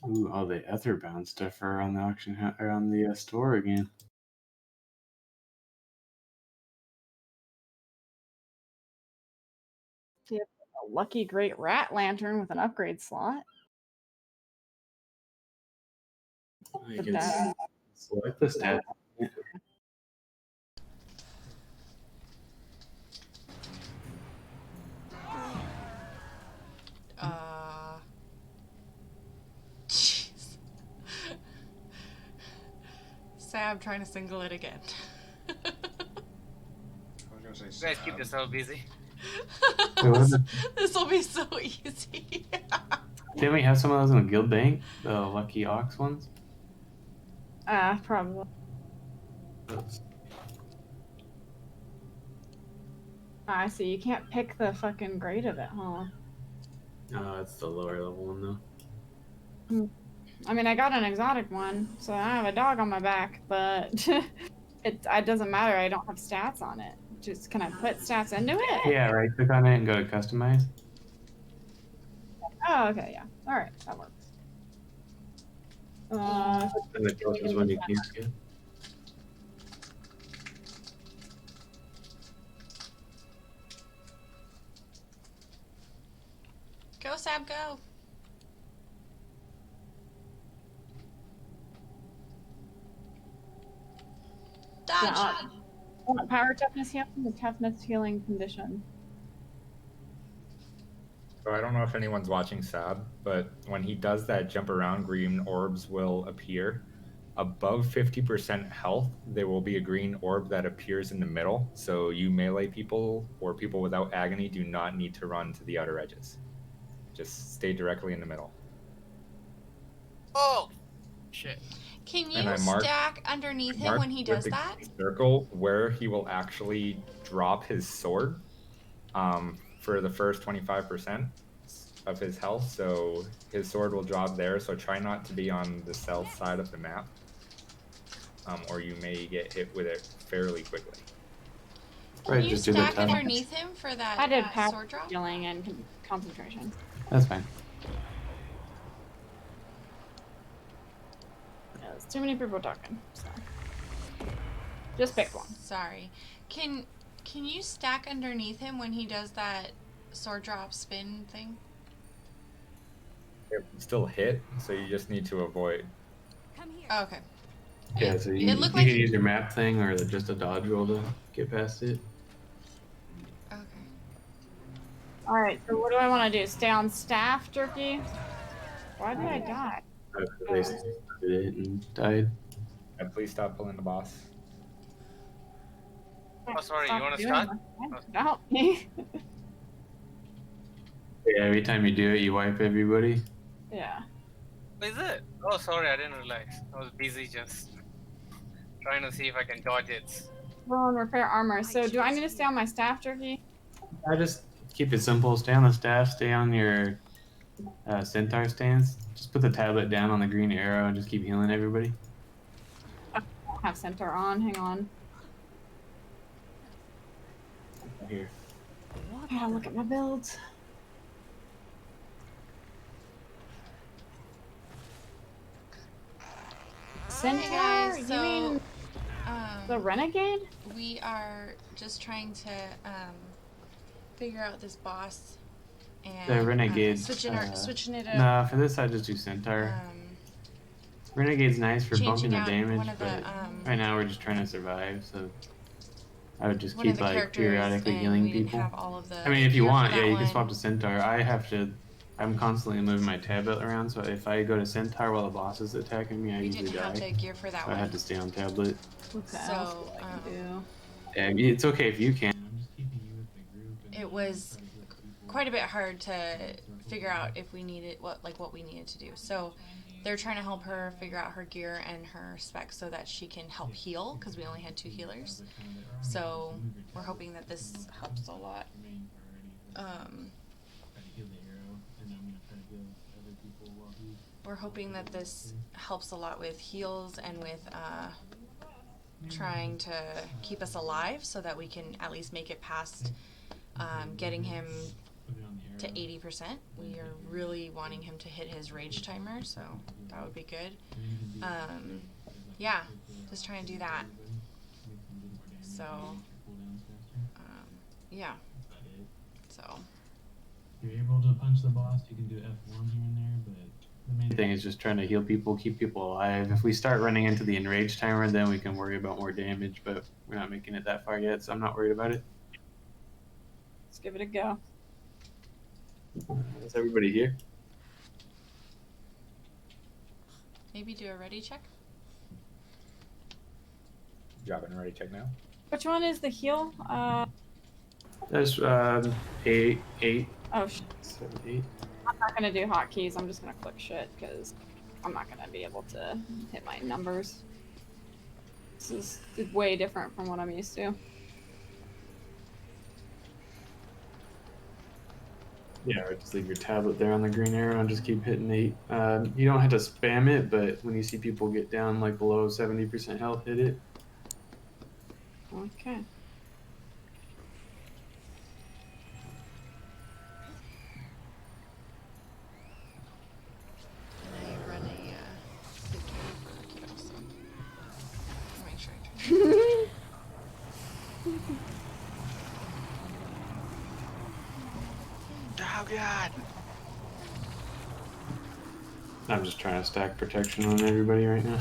Ooh, all the etherbound stuff are on the or on the store again. You have a lucky great rat lantern with an upgrade slot. I But can that- select the stat. Jeez. Sam trying to single it again. I was gonna say, You guys keep yourself busy. This will be so easy. Didn't we have some of those in the guild bank? The lucky ox ones? Probably. I see. You can't pick the fucking grade of it, huh? No, it's the lower level one though. I mean, I got an exotic one, so I have a dog on my back, but it doesn't matter. I don't have stats on it. Just can I put stats into it? Yeah, right. Click on it and go to customize. Oh, okay, yeah. All right, that works. And the closest one you can get. Go, Sab, go. Dodge. Yeah, power toughness healing and toughness healing condition. So I don't know if anyone's watching Sab, but when he does that jump around, green orbs will appear. above 50% health, there will be a green orb that appears in the middle. So you melee people or people without agony do not need to run to the outer edges. Just stay directly in the middle. Oh, shit. Can And you I marked- stack underneath him Mark when he with does the that? circle where he will actually drop his sword for the first 25% of his health. So his sword will drop there. So try not to be on the south side of the map, or you may get hit with it fairly quickly. Can Right, you just do the stack tab. underneath him for that I did sword drop? healing and concentration. That's fine. Yeah, there's too many people talking. So. Just pick one. Sorry. Can you stack underneath him when he does that sword drop spin thing? It will still hit, so you just need to avoid. Come here. Oh, okay. Yeah, so you looked can like- use your map thing or just a dodge roll to get past it. Okay. Alright, so what do I want to do? Stay on staff, Jerky? Why did I die? They started it and died. And please stop pulling the boss. Oh, sorry, you want to Stop start? doing that. Help me. Yeah, every time you do it, you wipe everybody. Yeah. Is it? Oh, sorry, I didn't realize. I was busy just trying to see if I can dodge it. Roll and repair armor. So do I need to stay on my staff, Jerky? I just keep it simple. Stay on the staff. Stay on your centaur stance. Just put the tablet down on the green arrow and just keep healing everybody. I don't have centaur on. Hang on. Here. I gotta look at my builds. Centaur? Hey guys, You so mean the renegade? we are just trying to figure out this boss and The renegade. switching it up. Nah, for this I just do centaur. Renegade's nice for bumping changing the out damage, one of the, but right now we're just trying to survive, so I would just one of keep the like characters, periodically and healing we didn't people. have all of the I mean, if you gear for want, that yeah, you one. can swap to centaur. I'm constantly moving my tablet around, so if I go to centaur while the boss is attacking me, I We usually didn't have the die. gear for that So I one. had to stay on tablet. What the So, else do I do? Yeah, I mean, it's okay if you can. It was quite a bit hard to figure out if we needed what we needed to do. So they're trying to help her figure out her gear and her specs so that she can help heal, because we only had 2 healers. So we're hoping that this helps a lot. We're hoping that this helps a lot with heals and with trying to keep us alive so that we can at least make it past getting him to 80%. We are really wanting him to hit his rage timer, so that would be good. Yeah, just trying to do that. So, yeah. So. If you're able to punch the boss, you can do F1 here and there, but the main thing is just trying to heal people, keep people alive. If we start running into the enrage timer, then we can worry about more damage, but we're not making it that far yet, so I'm not worried about it. Let's give it a go. Is everybody here? Maybe do a ready check? Drop it and ready check now. Which one is the heal? That's 8. Oh, shit. 7, 8. I'm not gonna do hotkeys. I'm just gonna click shit because I'm not gonna be able to hit my numbers. This is way different from what I'm used to. Yeah, or just leave your tablet there on the green arrow and just keep hitting 8. You don't have to spam it, but when you see people get down like below 70% health, hit it. Okay. And I run a good game for kiddo, so I'll make sure I turn Oh god. I'm just trying to stack protection on everybody right now.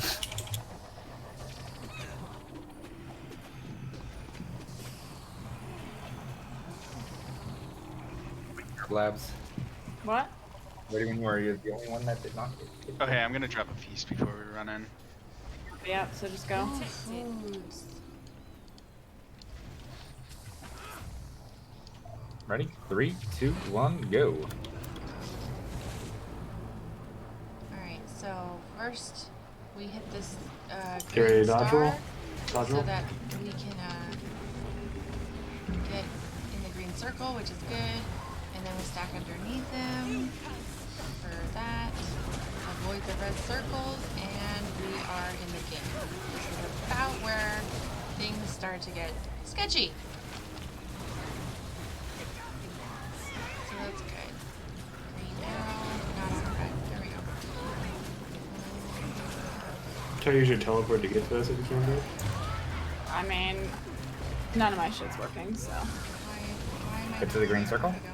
Labs. What? Ready when you are. You're the only one that did not get hit. Okay, I'm gonna drop a feast before we run in. Yeah, so just go. Ready? 3, 2, 1, go. Alright, so first we hit this Get ready green to dodge star roll? Dodge so roll? that we can get in the green circle, which is good. And then we stack underneath them for that. Avoid the red circles, and we are in the game. This is about where things start to get sketchy. So that's good. Green arrow, not on red. There we go. Try to use your teleport to get to us if you can, bro. I mean, none of my shit's working, so. Why am I Get to the green circle. There we go.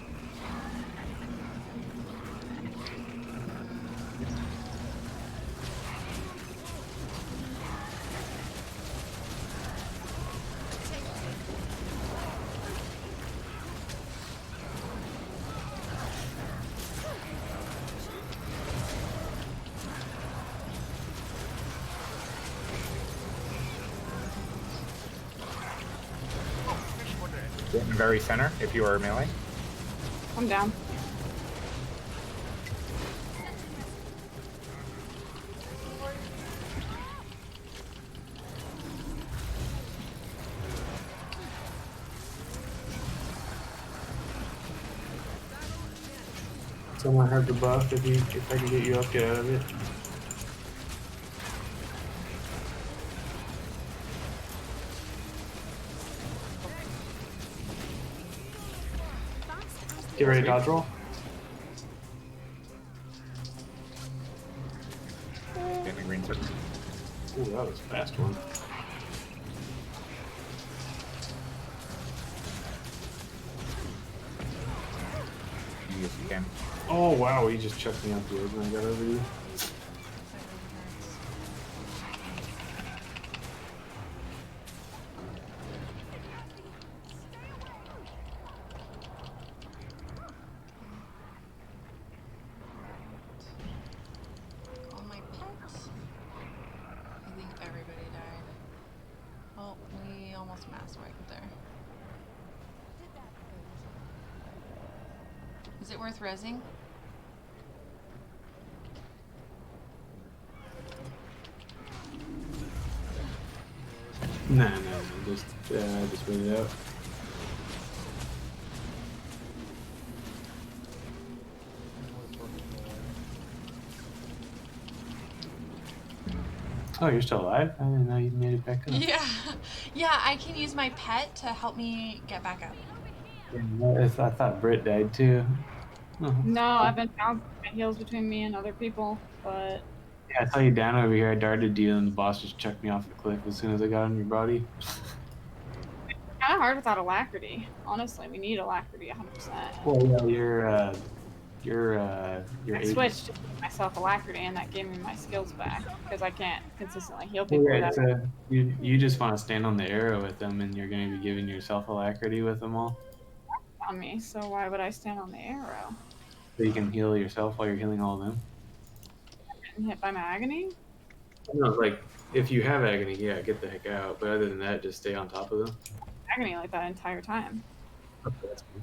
Get in very center if you are melee. I'm down. Someone have the buff if I can get you up, get out of it. Get ready to dodge roll. Get in the green circle. Ooh, that was a fast one. Yes, you can. Oh wow, he just chucked me out the edge when I got over you. Call my pets. I think everybody died. Oh, we almost mass wiped there. Is it worth rezzing? No, just wait it out. Oh, you're still alive? I didn't know you made it back up. Yeah, yeah. I can use my pet to help me get back up. I thought Britt died too. Oh. No, I've been bouncing my heals between me and other people, but Yeah, I saw you down over here. I darted you, and the boss just chucked me off the cliff as soon as I got on your body. it's kind of hard without alacrity. Honestly, we need alacrity 100%. Well, yeah, your I agent. switched to give myself alacrity, and that gave me my skills back because I can't consistently heal people. Right, without- so you just want to stand on the arrow with them, and you're going to be giving yourself alacrity with them all, on me, so why would I stand on the arrow? so you can heal yourself while you're healing all of them. Getting hit by my agony? No, like if you have agony, yeah, get the heck out. But other than that, just stay on top of them. Agony like that entire time. Okay, that's good.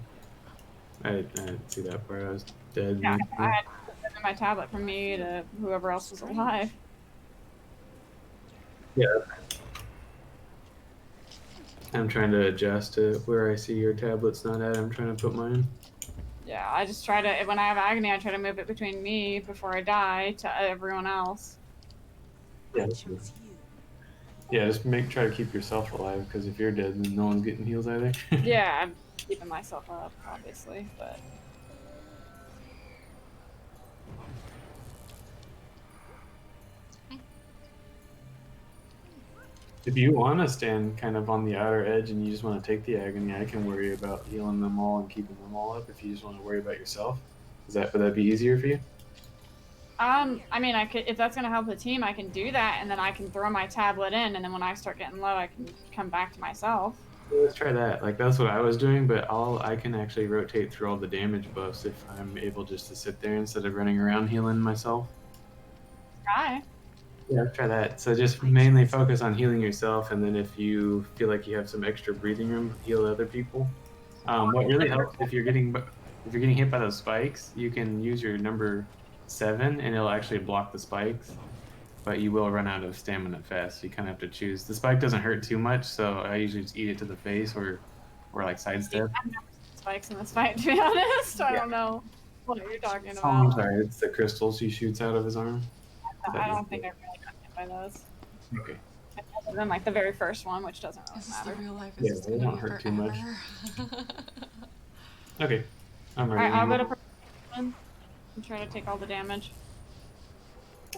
I didn't see that part. I was dead. Yeah, I had to send my tablet from me to whoever else was alive. Yeah. I'm trying to adjust to where I see your tablet's not at. I'm trying to put mine. Yeah, I just try to, when I have agony, I try to move it between me before I die to everyone else. Yeah, that's good. Yeah, just try to keep yourself alive, because if you're dead, then no one's getting heals either. Yeah, I'm keeping myself up, obviously, but... If you want to stand kind of on the outer edge and you just want to take the agony, I can worry about healing them all and keeping them all up. If you just want to worry about yourself, would that be easier for you? I mean, I could, if that's gonna help the team, I can do that, and then I can throw my tablet in, and then when I start getting low, I can come back to myself. Yeah, let's try that. Like that's what I was doing, but I can actually rotate through all the damage buffs if I'm able just to sit there instead of running around healing myself. Try. Yeah, try that. So just mainly focus on healing yourself, and then if you feel like you have some extra breathing room, heal other people. What really helps if you're getting hit by those spikes, you can use your number 7, and it'll actually block the spikes. But you will run out of stamina fast. You kind of have to choose. The spike doesn't hurt too much, so I usually just eat it to the face or like sidestep. I've never seen spikes in this fight, to be honest. I don't know what you're talking Oh, I'm about. sorry. It's the crystals he shoots out of his arm. I don't think I really got hit by those. Okay. Other than like the very first one, which doesn't really This is the matter. real life. Yeah, This is they gonna won't be hurt too much. forever. Okay. I'm ready. Alright, I'll go to and try to take all the damage.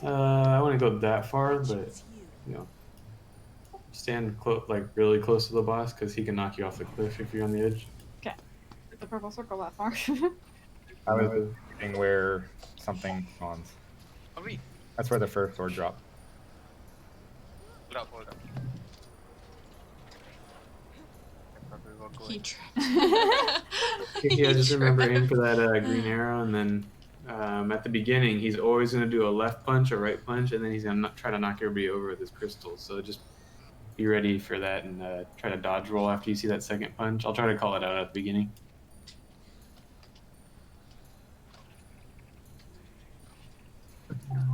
I want to go that far, but you know, stand like really close to the boss because he can knock you off the cliff if you're on the edge. Okay. Hit the purple circle that far. I was thinking where something spawns. That's where the first sword dropped. Hold up. He tried. Yeah, just remember aim for that green arrow, and then at the beginning, he's always going to do a left punch or right punch, and then he's going to try to knock everybody over with his crystals. So just be ready for that and try to dodge roll after you see that second punch. I'll try to call it out at the beginning.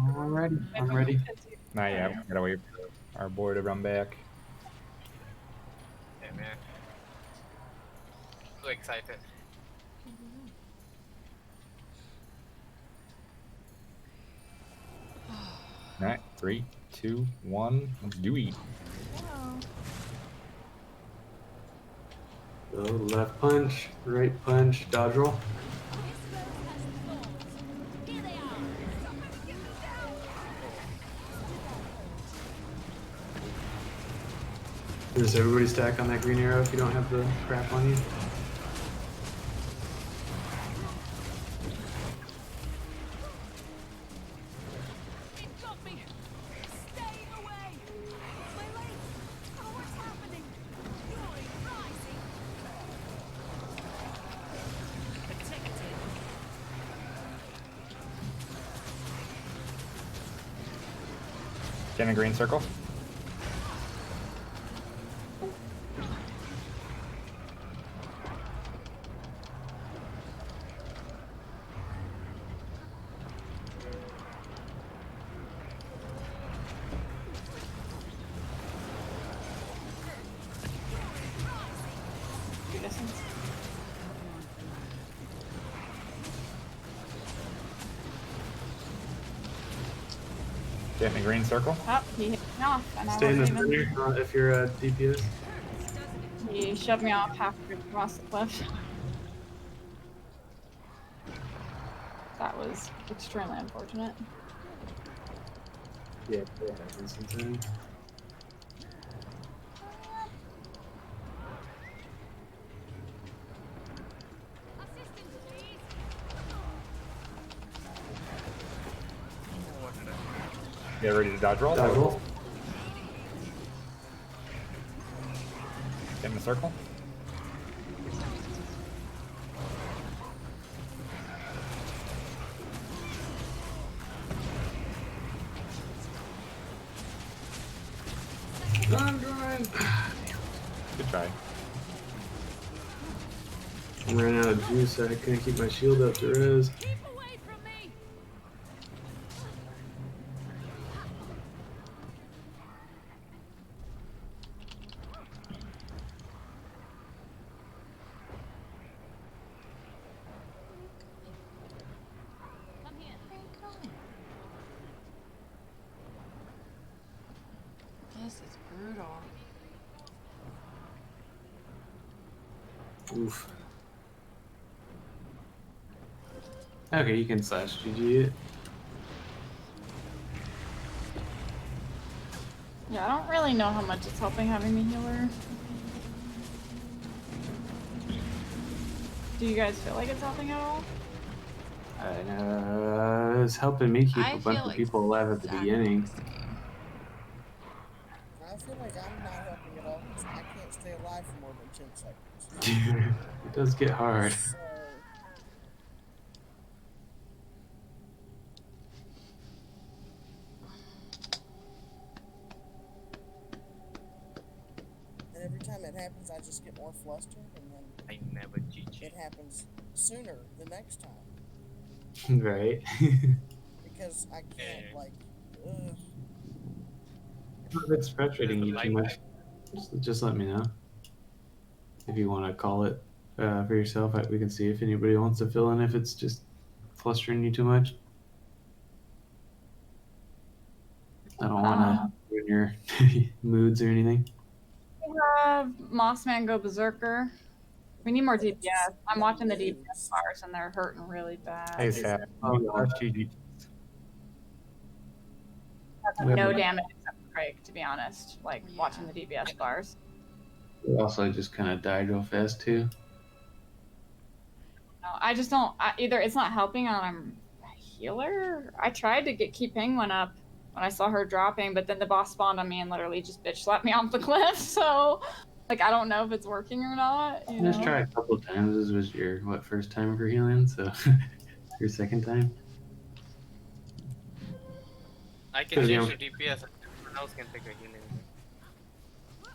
Alrighty, I'm ready. Not yet. We gotta wait for our boy to run back. Yeah, man. So excited. Alright, 3, 2, 1. Let's do it. So left punch, right punch, dodge roll. Does everybody stack on that green arrow if you don't have the crap on you? Get in a green circle. Get in a green circle. Oh, he hit me off, and Stay I in the wasn't even. center if you're DPS. He shoved me off halfway across the cliff. That was extremely unfortunate. Yeah, that happens sometimes. Get ready to dodge roll. Dodge roll. Get in the circle. I'm going. Good try. I ran out of juice, so I couldn't keep my shield up to res. This is brutal. Oof. Okay, you can slash GG it. Yeah, I don't really know how much it's helping having me healer. Do you guys feel like it's helping at all? It's helping me keep I a bunch feel of like people alive at the beginning. I feel like I'm not helping at all because I can't stay alive for more than 10 seconds. It does get hard. So, time it happens, I just get more flustered, and then I never GG. it happens sooner the next time Right. because I can't Yeah. like. Ugh. If it's frustrating you too much, just let me know. If you want to call it for yourself, we can see if anybody wants to fill in if it's just flustering you too much. I don't want to ruin your moods or anything. We have Mossman go Berserker. We need more DPS. I'm watching the DPS bars and they're hurting really bad. Hey, Sam. Oh, GG. No damage except for Craig, to be honest. Like watching the DPS bars. We also just kind of died real fast too. No, I just don't. Either it's not helping or I'm a healer. I tried to keep Penguin up when I saw her dropping, but then the boss spawned on me and literally just bitch slapped me off the cliff. So, like, I don't know if it's working or not. You Just know? try a couple times. This was your first time for healing, so your second time. I can change to DPS. Everyone else can pick a healing.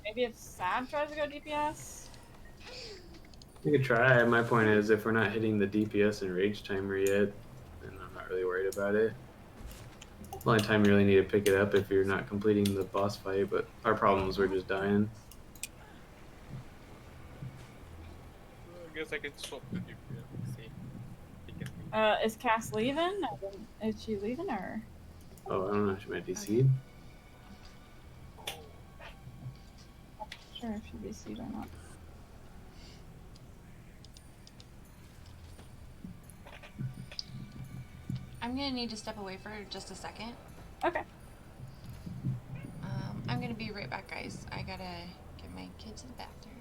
Maybe if Sad tries to go DPS. You could try. My point is, if we're not hitting the DPS and rage timer yet, then I'm not really worried about it. The only time you really need to pick it up if you're not completing the boss fight, but our problems were just dying. I guess I can swap to DPS. See. Is Cass leaving? Is she leaving or? Oh, I don't know. She might be seed. Not sure if she'd be seed or not. I'm gonna need to step away for just a second. Okay. I'm gonna be right back, guys. I gotta get my kid to the bathroom.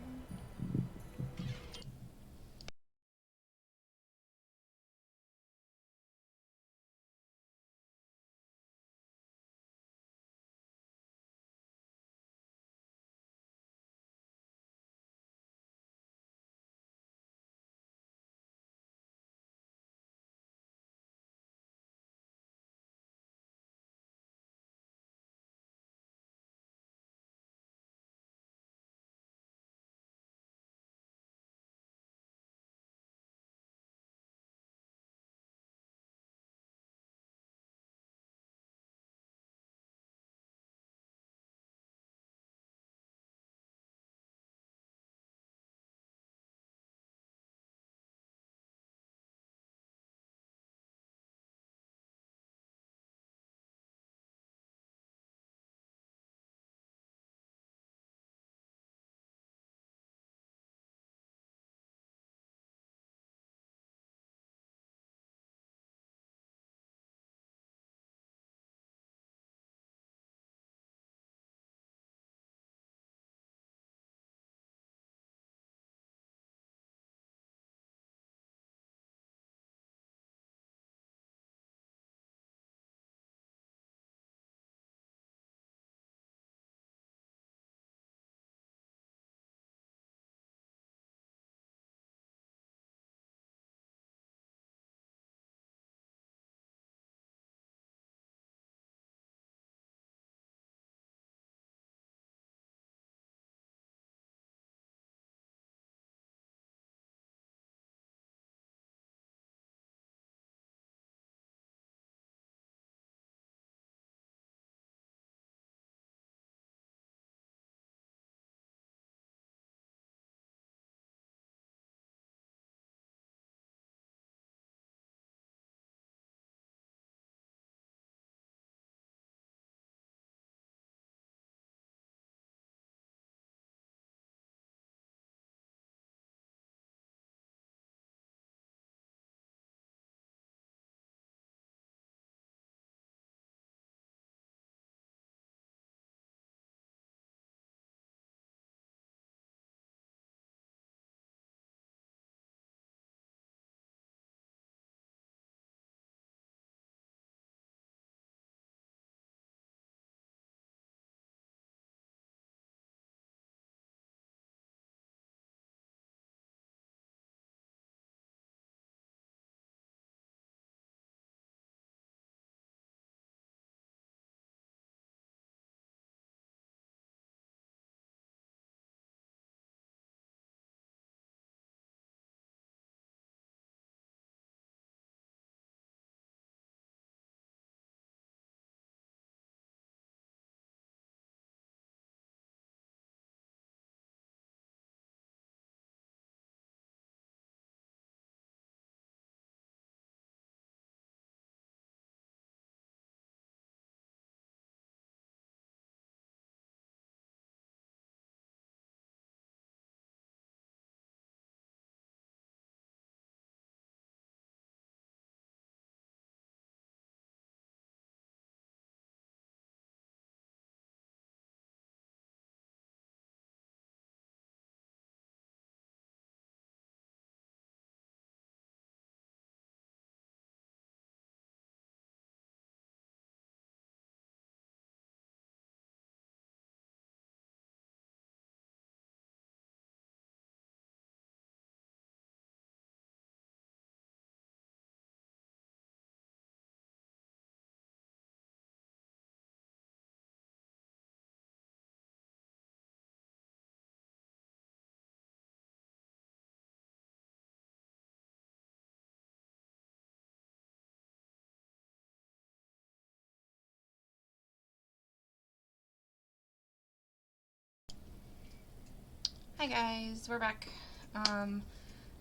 Hi guys, we're back.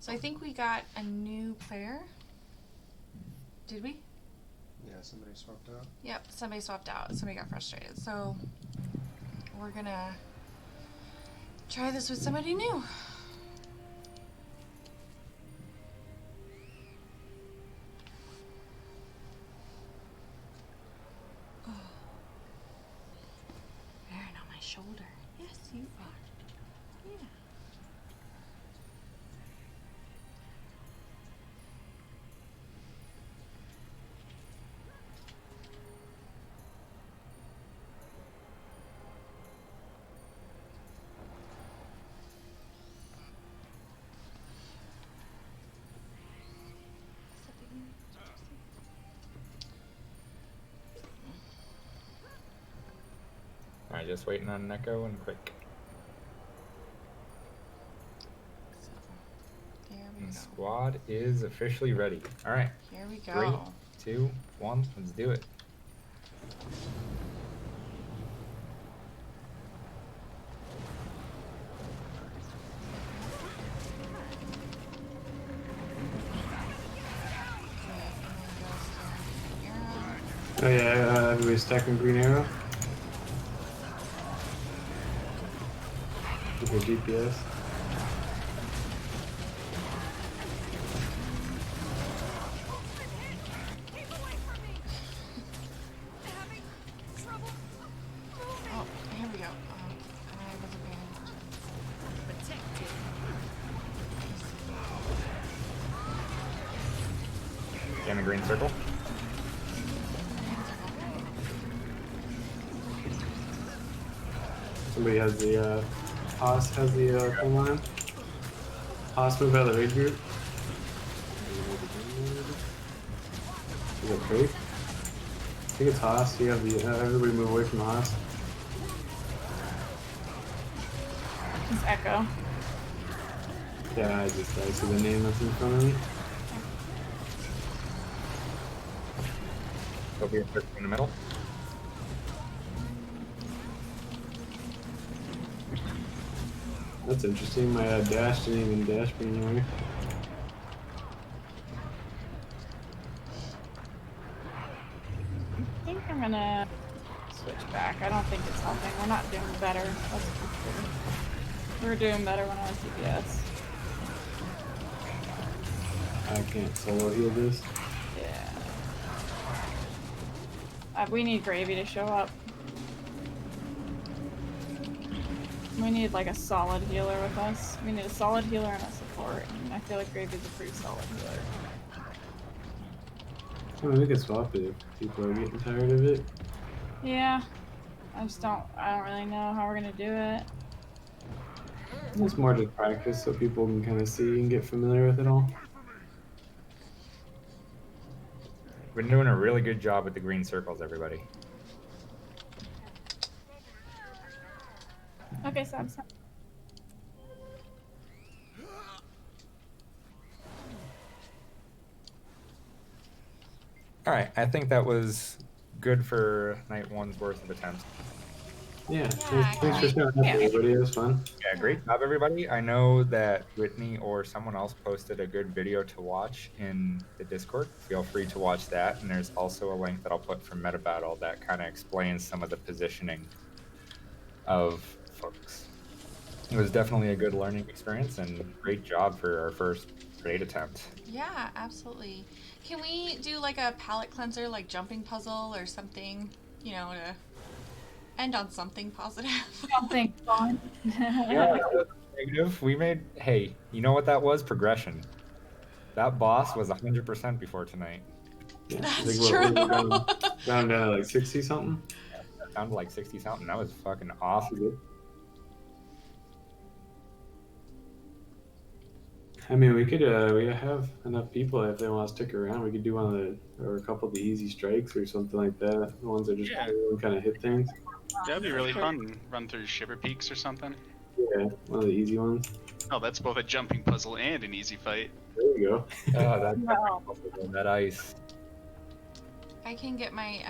So I think we got a new player. Did we? Yeah, somebody swapped out. Yep, somebody swapped out. Somebody got frustrated. So we're gonna try this with somebody new. Oh. Aaron on my shoulder. Yes, you are. Yeah. Alright, just waiting on an echo and quick. There we And go. squad is officially ready. Alright. Here we go. 3, 2, 1, let's do it. Oh yeah, everybody's stacking green arrow. With your DPS. Oh, here we go. I wasn't paying attention. Get in the green circle. Somebody has the Haas has the thing on him. Haas, move out of the raid group. Is it Crate? I think it's Haas. You have the everybody move away from Haas. Just Echo. Yeah, I see the name that's in front of me. Go be a circle in the middle. That's interesting. My dash didn't even dash me anywhere. I think I'm gonna switch back. I don't think it's helping. We're not doing better. That's for sure. We were doing better when I was DPS. I can't solo heal this. Yeah. We need Gravy to show up. We need like a solid healer with us. We need a solid healer and a support. And I feel like Gravy's a pretty solid healer. I mean, we could swap it if people are getting tired of it. Yeah. I don't really know how we're gonna do it. It's more just practice so people can kind of see and get familiar with it all. Been doing a really good job with the green circles, everybody. Okay, Sam. Alright, I think that was good for night one's worth of attempts. Yeah, thanks for showing up, everybody. It was fun. Yeah, great job, everybody. I know that Whitney or someone else posted a good video to watch in the Discord. Feel free to watch that. And there's also a link that I'll put from Meta Battle that kind of explains some of the positioning of folks. It was definitely a good learning experience and great job for our first raid attempt. Yeah, absolutely. Can we do like a palate cleanser, like jumping puzzle or something, you know, to end on something positive? Something fun. Yeah, negative. We made, hey, you know what that was? Progression. That boss was 100% before tonight. Yeah, That's true. Down to like 60 something. Down to like 60 something. That was fucking awesome. I mean, we have enough people if they want to stick around. We could do one of the, or a couple of the easy strikes or something like that. The ones that just kind of hit things. That'd be really fun. Run through Shiver Peaks or something. Yeah, one of the easy ones. Oh, that's both a jumping puzzle and an easy fight. There you go. That ice. I can get my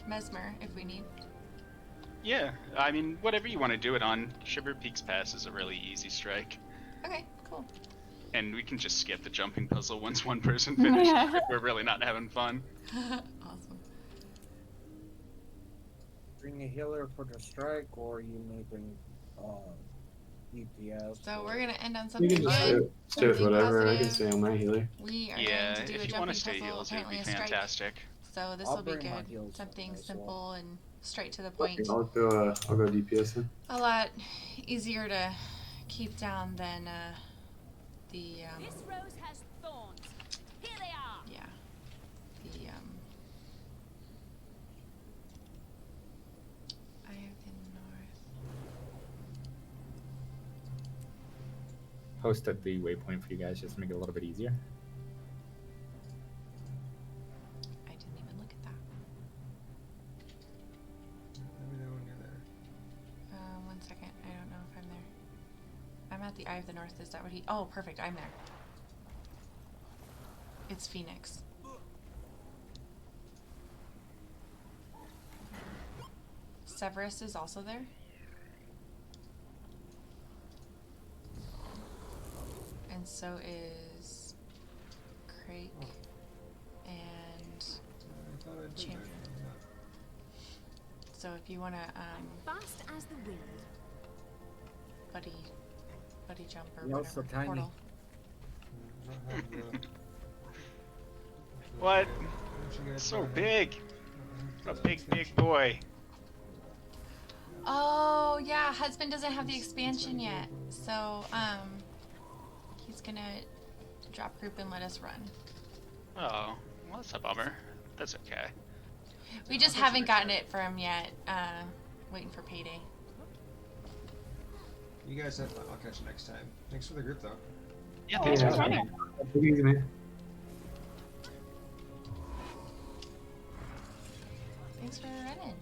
mesmer if we need. Yeah, I mean, whatever you want to do it on. Shiver Peaks Pass is a really easy strike. Okay, cool. And we can just skip the jumping puzzle once one person finishes if we're really not having fun. Awesome. Bring a healer for the strike, or you may bring DPS. So we're gonna end on You something can just good. stay with something whatever. I can positive. stay on my healer. We are Yeah, going to do a if you want jumping to stay puzzle, heals, it would apparently be a strike. fantastic. So this I'll will be bring my good. heals Something as simple well. and straight to the point. I'll go DPS then. A lot easier to keep down than the This rose has thorns. Here they are. yeah, the I have the north. Posted the waypoint for you guys just to make it a little bit easier. I didn't even look at that. Let me know when you're there. 1 second. I don't know if I'm there. I'm at the Eye of the North. Is that what he? Oh, perfect. I'm there. It's Phoenix. Severus is also there. And so is Crake and I thought I did Champion. that. So if you wanna Fast as the wind. buddy jump or You're whatever. so tiny. Portal. I have the- What? Don't you guys So have- big. A Doesn't big, extension. big boy. Oh yeah, husband doesn't have the expansion yet, so he's gonna drop group and let us run. Oh, well, that's a bummer. That's okay. We just haven't gotten it for him yet. Waiting for payday. You guys have fun. I'll catch you next time. Thanks for the group, though. Yeah, thanks for Yeah. coming. Take it easy, man. Thanks for running.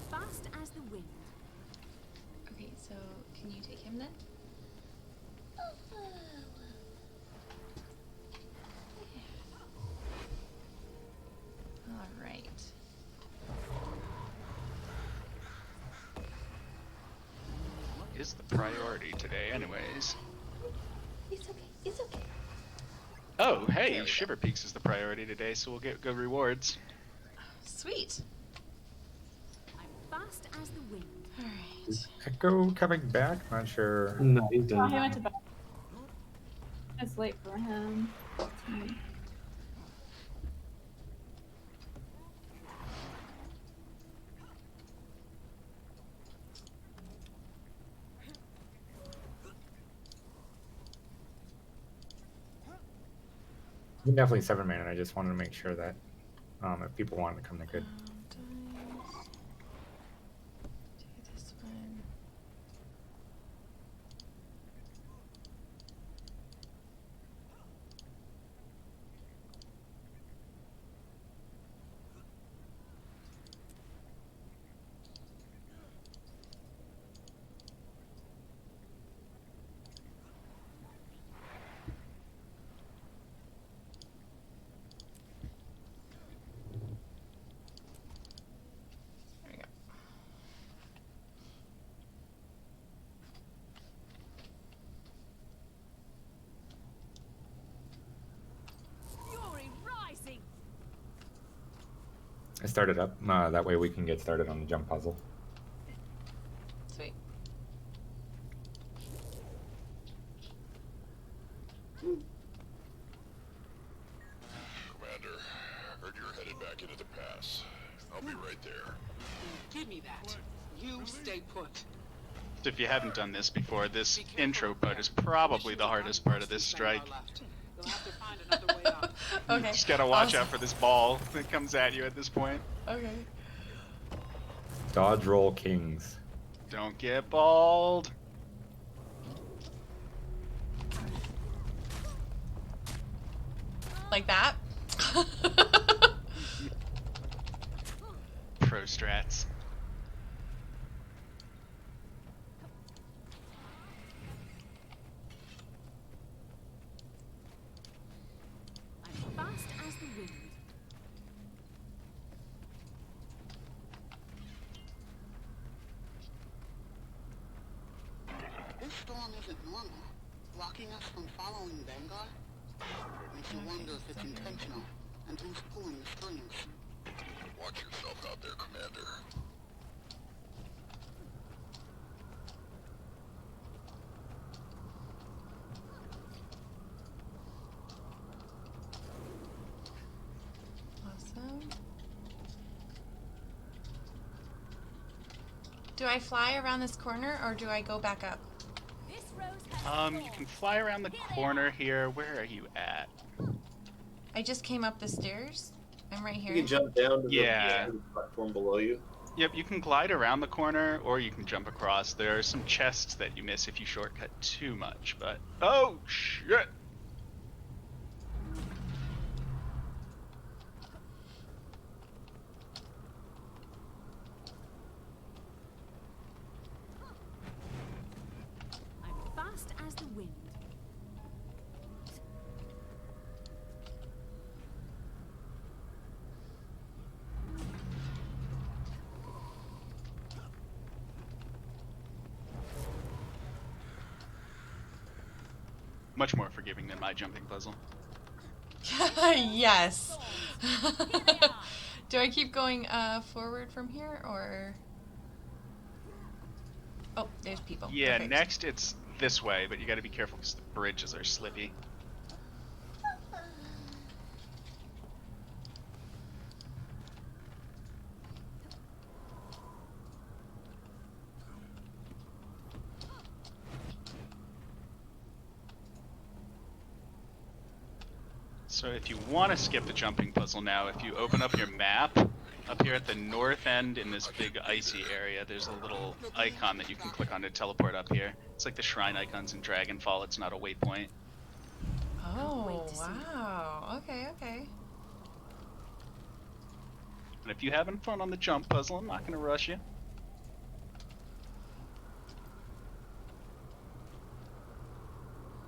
Fast as the wind. Okay, so can you take him then? All right. What is the priority today, anyways? It's okay. It's okay. Oh, hey, Shiver Peaks is the priority today, so we'll get good rewards. Sweet. I'm fast as the wind. All right. Echo coming back? Not sure. No, he's Oh, he done. went to bed. It's late for him. I'm definitely 7-man, and I just wanted to make sure that if people wanted to come, they could. Do this one. There we go. Fury rising. I started up. That way we can get started on the jump puzzle. Sweet. Commander, heard you're headed back into the pass. I'll be right there. Give me that. You stay put. So if you haven't done this before, this intro part is probably the hardest part of this strike. You'll have to find another way out. Okay. Just gotta watch Awesome. out for this ball that comes at you at this point. Okay. Dodge roll kings. Don't get balled. Like that? Pro strats. I'm fast as storm isn't normal, blocking us from following Vanguard makes you wonder if it's intentional and who's pulling the strings. Watch yourself out there, Commander. Awesome. Do I fly around this corner or do I go back up? You can fly around the corner here. Where are you at? I just came up the stairs. I'm right here. You can jump down to Yeah. the platform below you. Yep, you can glide around the corner, or you can jump across. There are some chests that you miss if you shortcut too much, but... Oh, shit! I'm fast as the wind. Much more forgiving than my jumping puzzle. Yes. Do I keep going forward from here or? Oh, there's people. Yeah, Perfect. next it's this way, but you gotta be careful because the bridges are slippy. So if you want to skip the jumping puzzle now, if you open up your map, up here at the north end in this big icy area, there's a little icon that you can click on to teleport up here. It's like the shrine icons in Dragonfall, it's not a waypoint. Oh, wow. Okay, okay. And if you're having fun on the jump puzzle, I'm not going to rush you.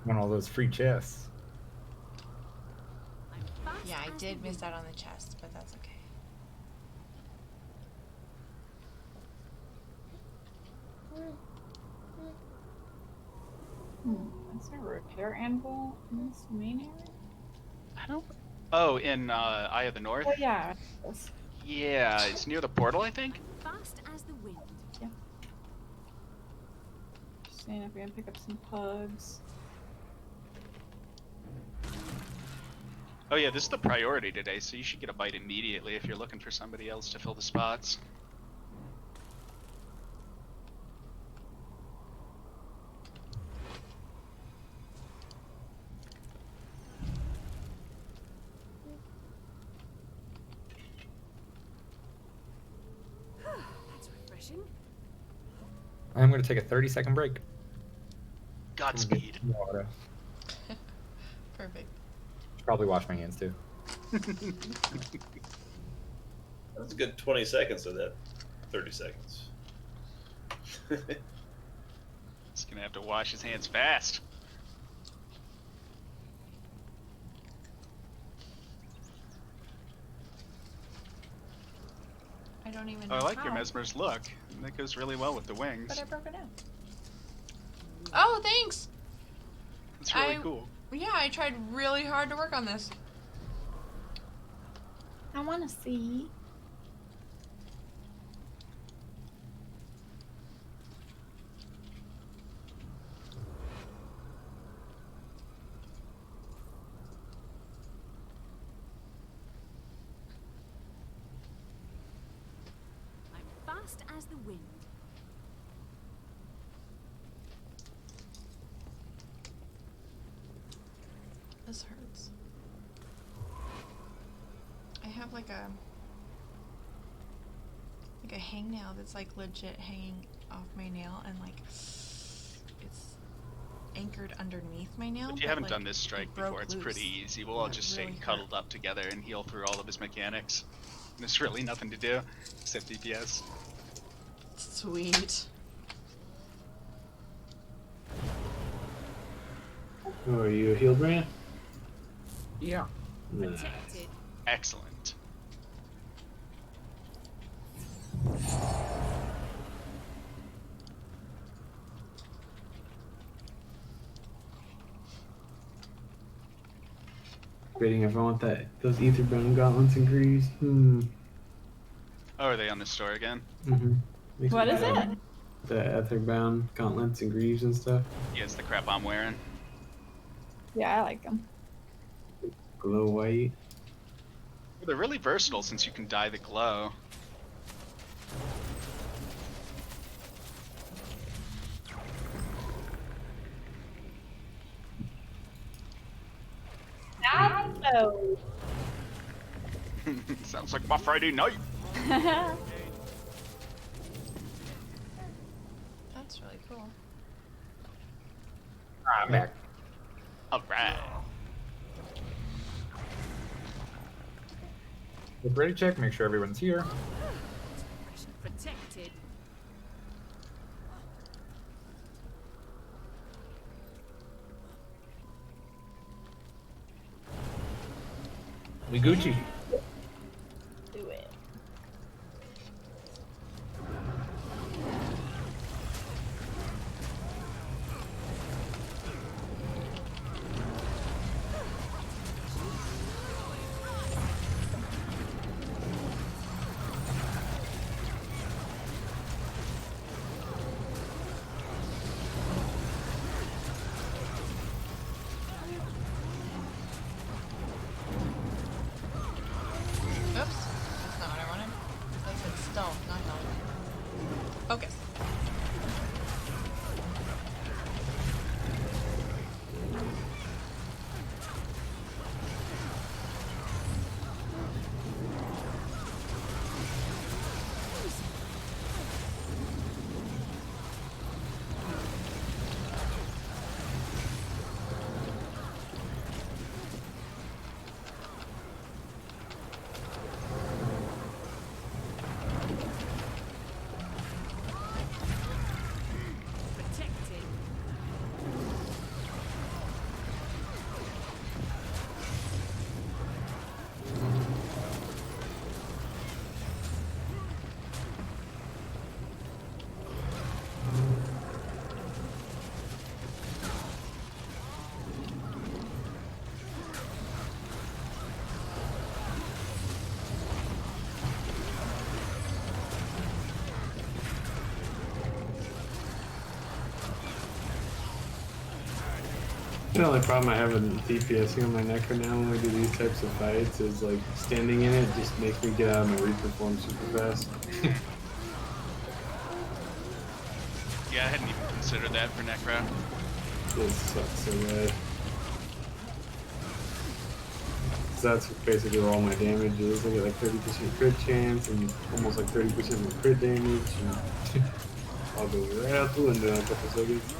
Want all those free chests. Yeah, I did miss out on the chest, but that's okay. Is there a repair anvil in this main area? I don't... Oh, in Eye of the North? Oh, yeah. Yeah, it's near the portal, I think? Fast as the wind. Yeah. Just seeing if we can pick up some pugs. Oh yeah, this is the priority today, so you should get a bite immediately if you're looking for somebody else to fill the spots. That's refreshing. I'm going to take a 30-second break. Godspeed. Water. Perfect. Probably wash my hands too. That's a good 20 seconds of that 30 seconds. He's gonna have to wash his hands fast. I don't even Oh, know I like how. your Mesmer's look. That goes really well with the wings. But I broke it out. Oh, thanks! It's really cool. Yeah, I tried really hard to work on this. I want to see. I'm fast as the wind. This hurts. I have like a hangnail that's like legit hanging off my nail and like it's anchored underneath my nail. If you haven't like, done this strike it broke before, it's loose. pretty easy. We'll all Yeah, just it stay really cuddled up together and heal through all of his mechanics. There's really nothing to do except DPS. Sweet. Oh, are you a heal brand? Yeah. Protected. Excellent. Waiting if I want those Etherbound gauntlets and greaves. Oh, are they on the store again? What is it? The Etherbound gauntlets and greaves and stuff. Yeah, it's the crap I'm wearing. Yeah, I like them. Glow white. Well, they're really versatile since you can dye the glow. No. Sounds like my Friday night. That's really cool. I'm back. Alright. Ready check, make sure everyone's here. Protected. We Gucci. Do it. Oops. That's not what I wanted. I said stealth, not health. Focus. Protected. The only problem I have with DPSing on my Necro now when we do these types of fights is like standing in it just makes me get out of my Reaper form super fast. Yeah, I hadn't even considered that for Necro. This sucks so bad. So that's basically where all my damage is. I get like 30% crit chance and almost like 30% of crit damage. And I'll go right out the window in a couple seconds.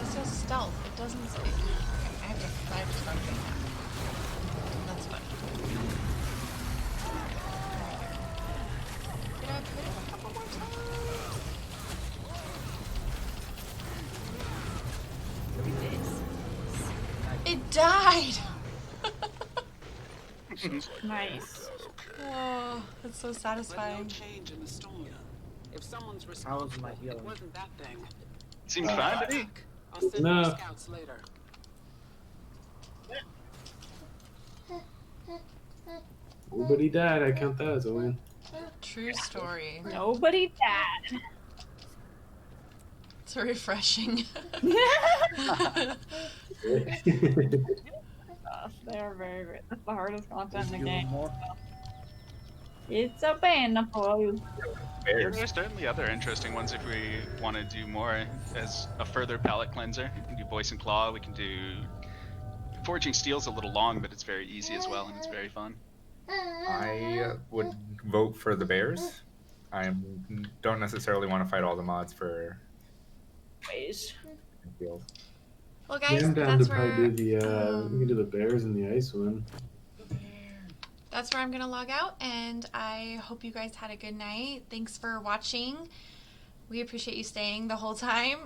It says stealth. It doesn't say. Okay, I have to start doing that. That's fun. Did I put it a couple more times? It died! Nice. Oh, that's so satisfying. Change in the storm. If someone's How was my responsible, healing? it wasn't that thing. Seems fine to me. I'll send No. more scouts later. Nobody died. I count that as a win. True story. Nobody died. It's refreshing. They are very, very. That's the hardest content in the You game. more? It's a painful. There's certainly other interesting ones if we want to do more as a further palate cleanser. We can do Voice and Claw, we can do... Forging Steel's a little long, but it's very easy as well, and it's very fun. I would vote for the Bears. I don't necessarily want to fight all the mods for Ways. field. Well, Yeah, guys, I'm down that's to probably where do the we can do the Bears and the Ice one. that's where I'm gonna log out, and I hope you guys had a good night. Thanks for watching. We appreciate you staying the whole time.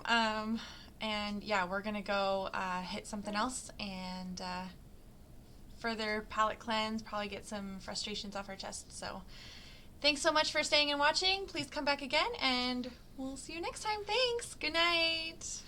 And yeah, we're gonna go hit something else, and further palate cleanse, probably get some frustrations off our chest. So thanks so much for staying and watching. Please come back again, and we'll see you next time. Thanks. Good night.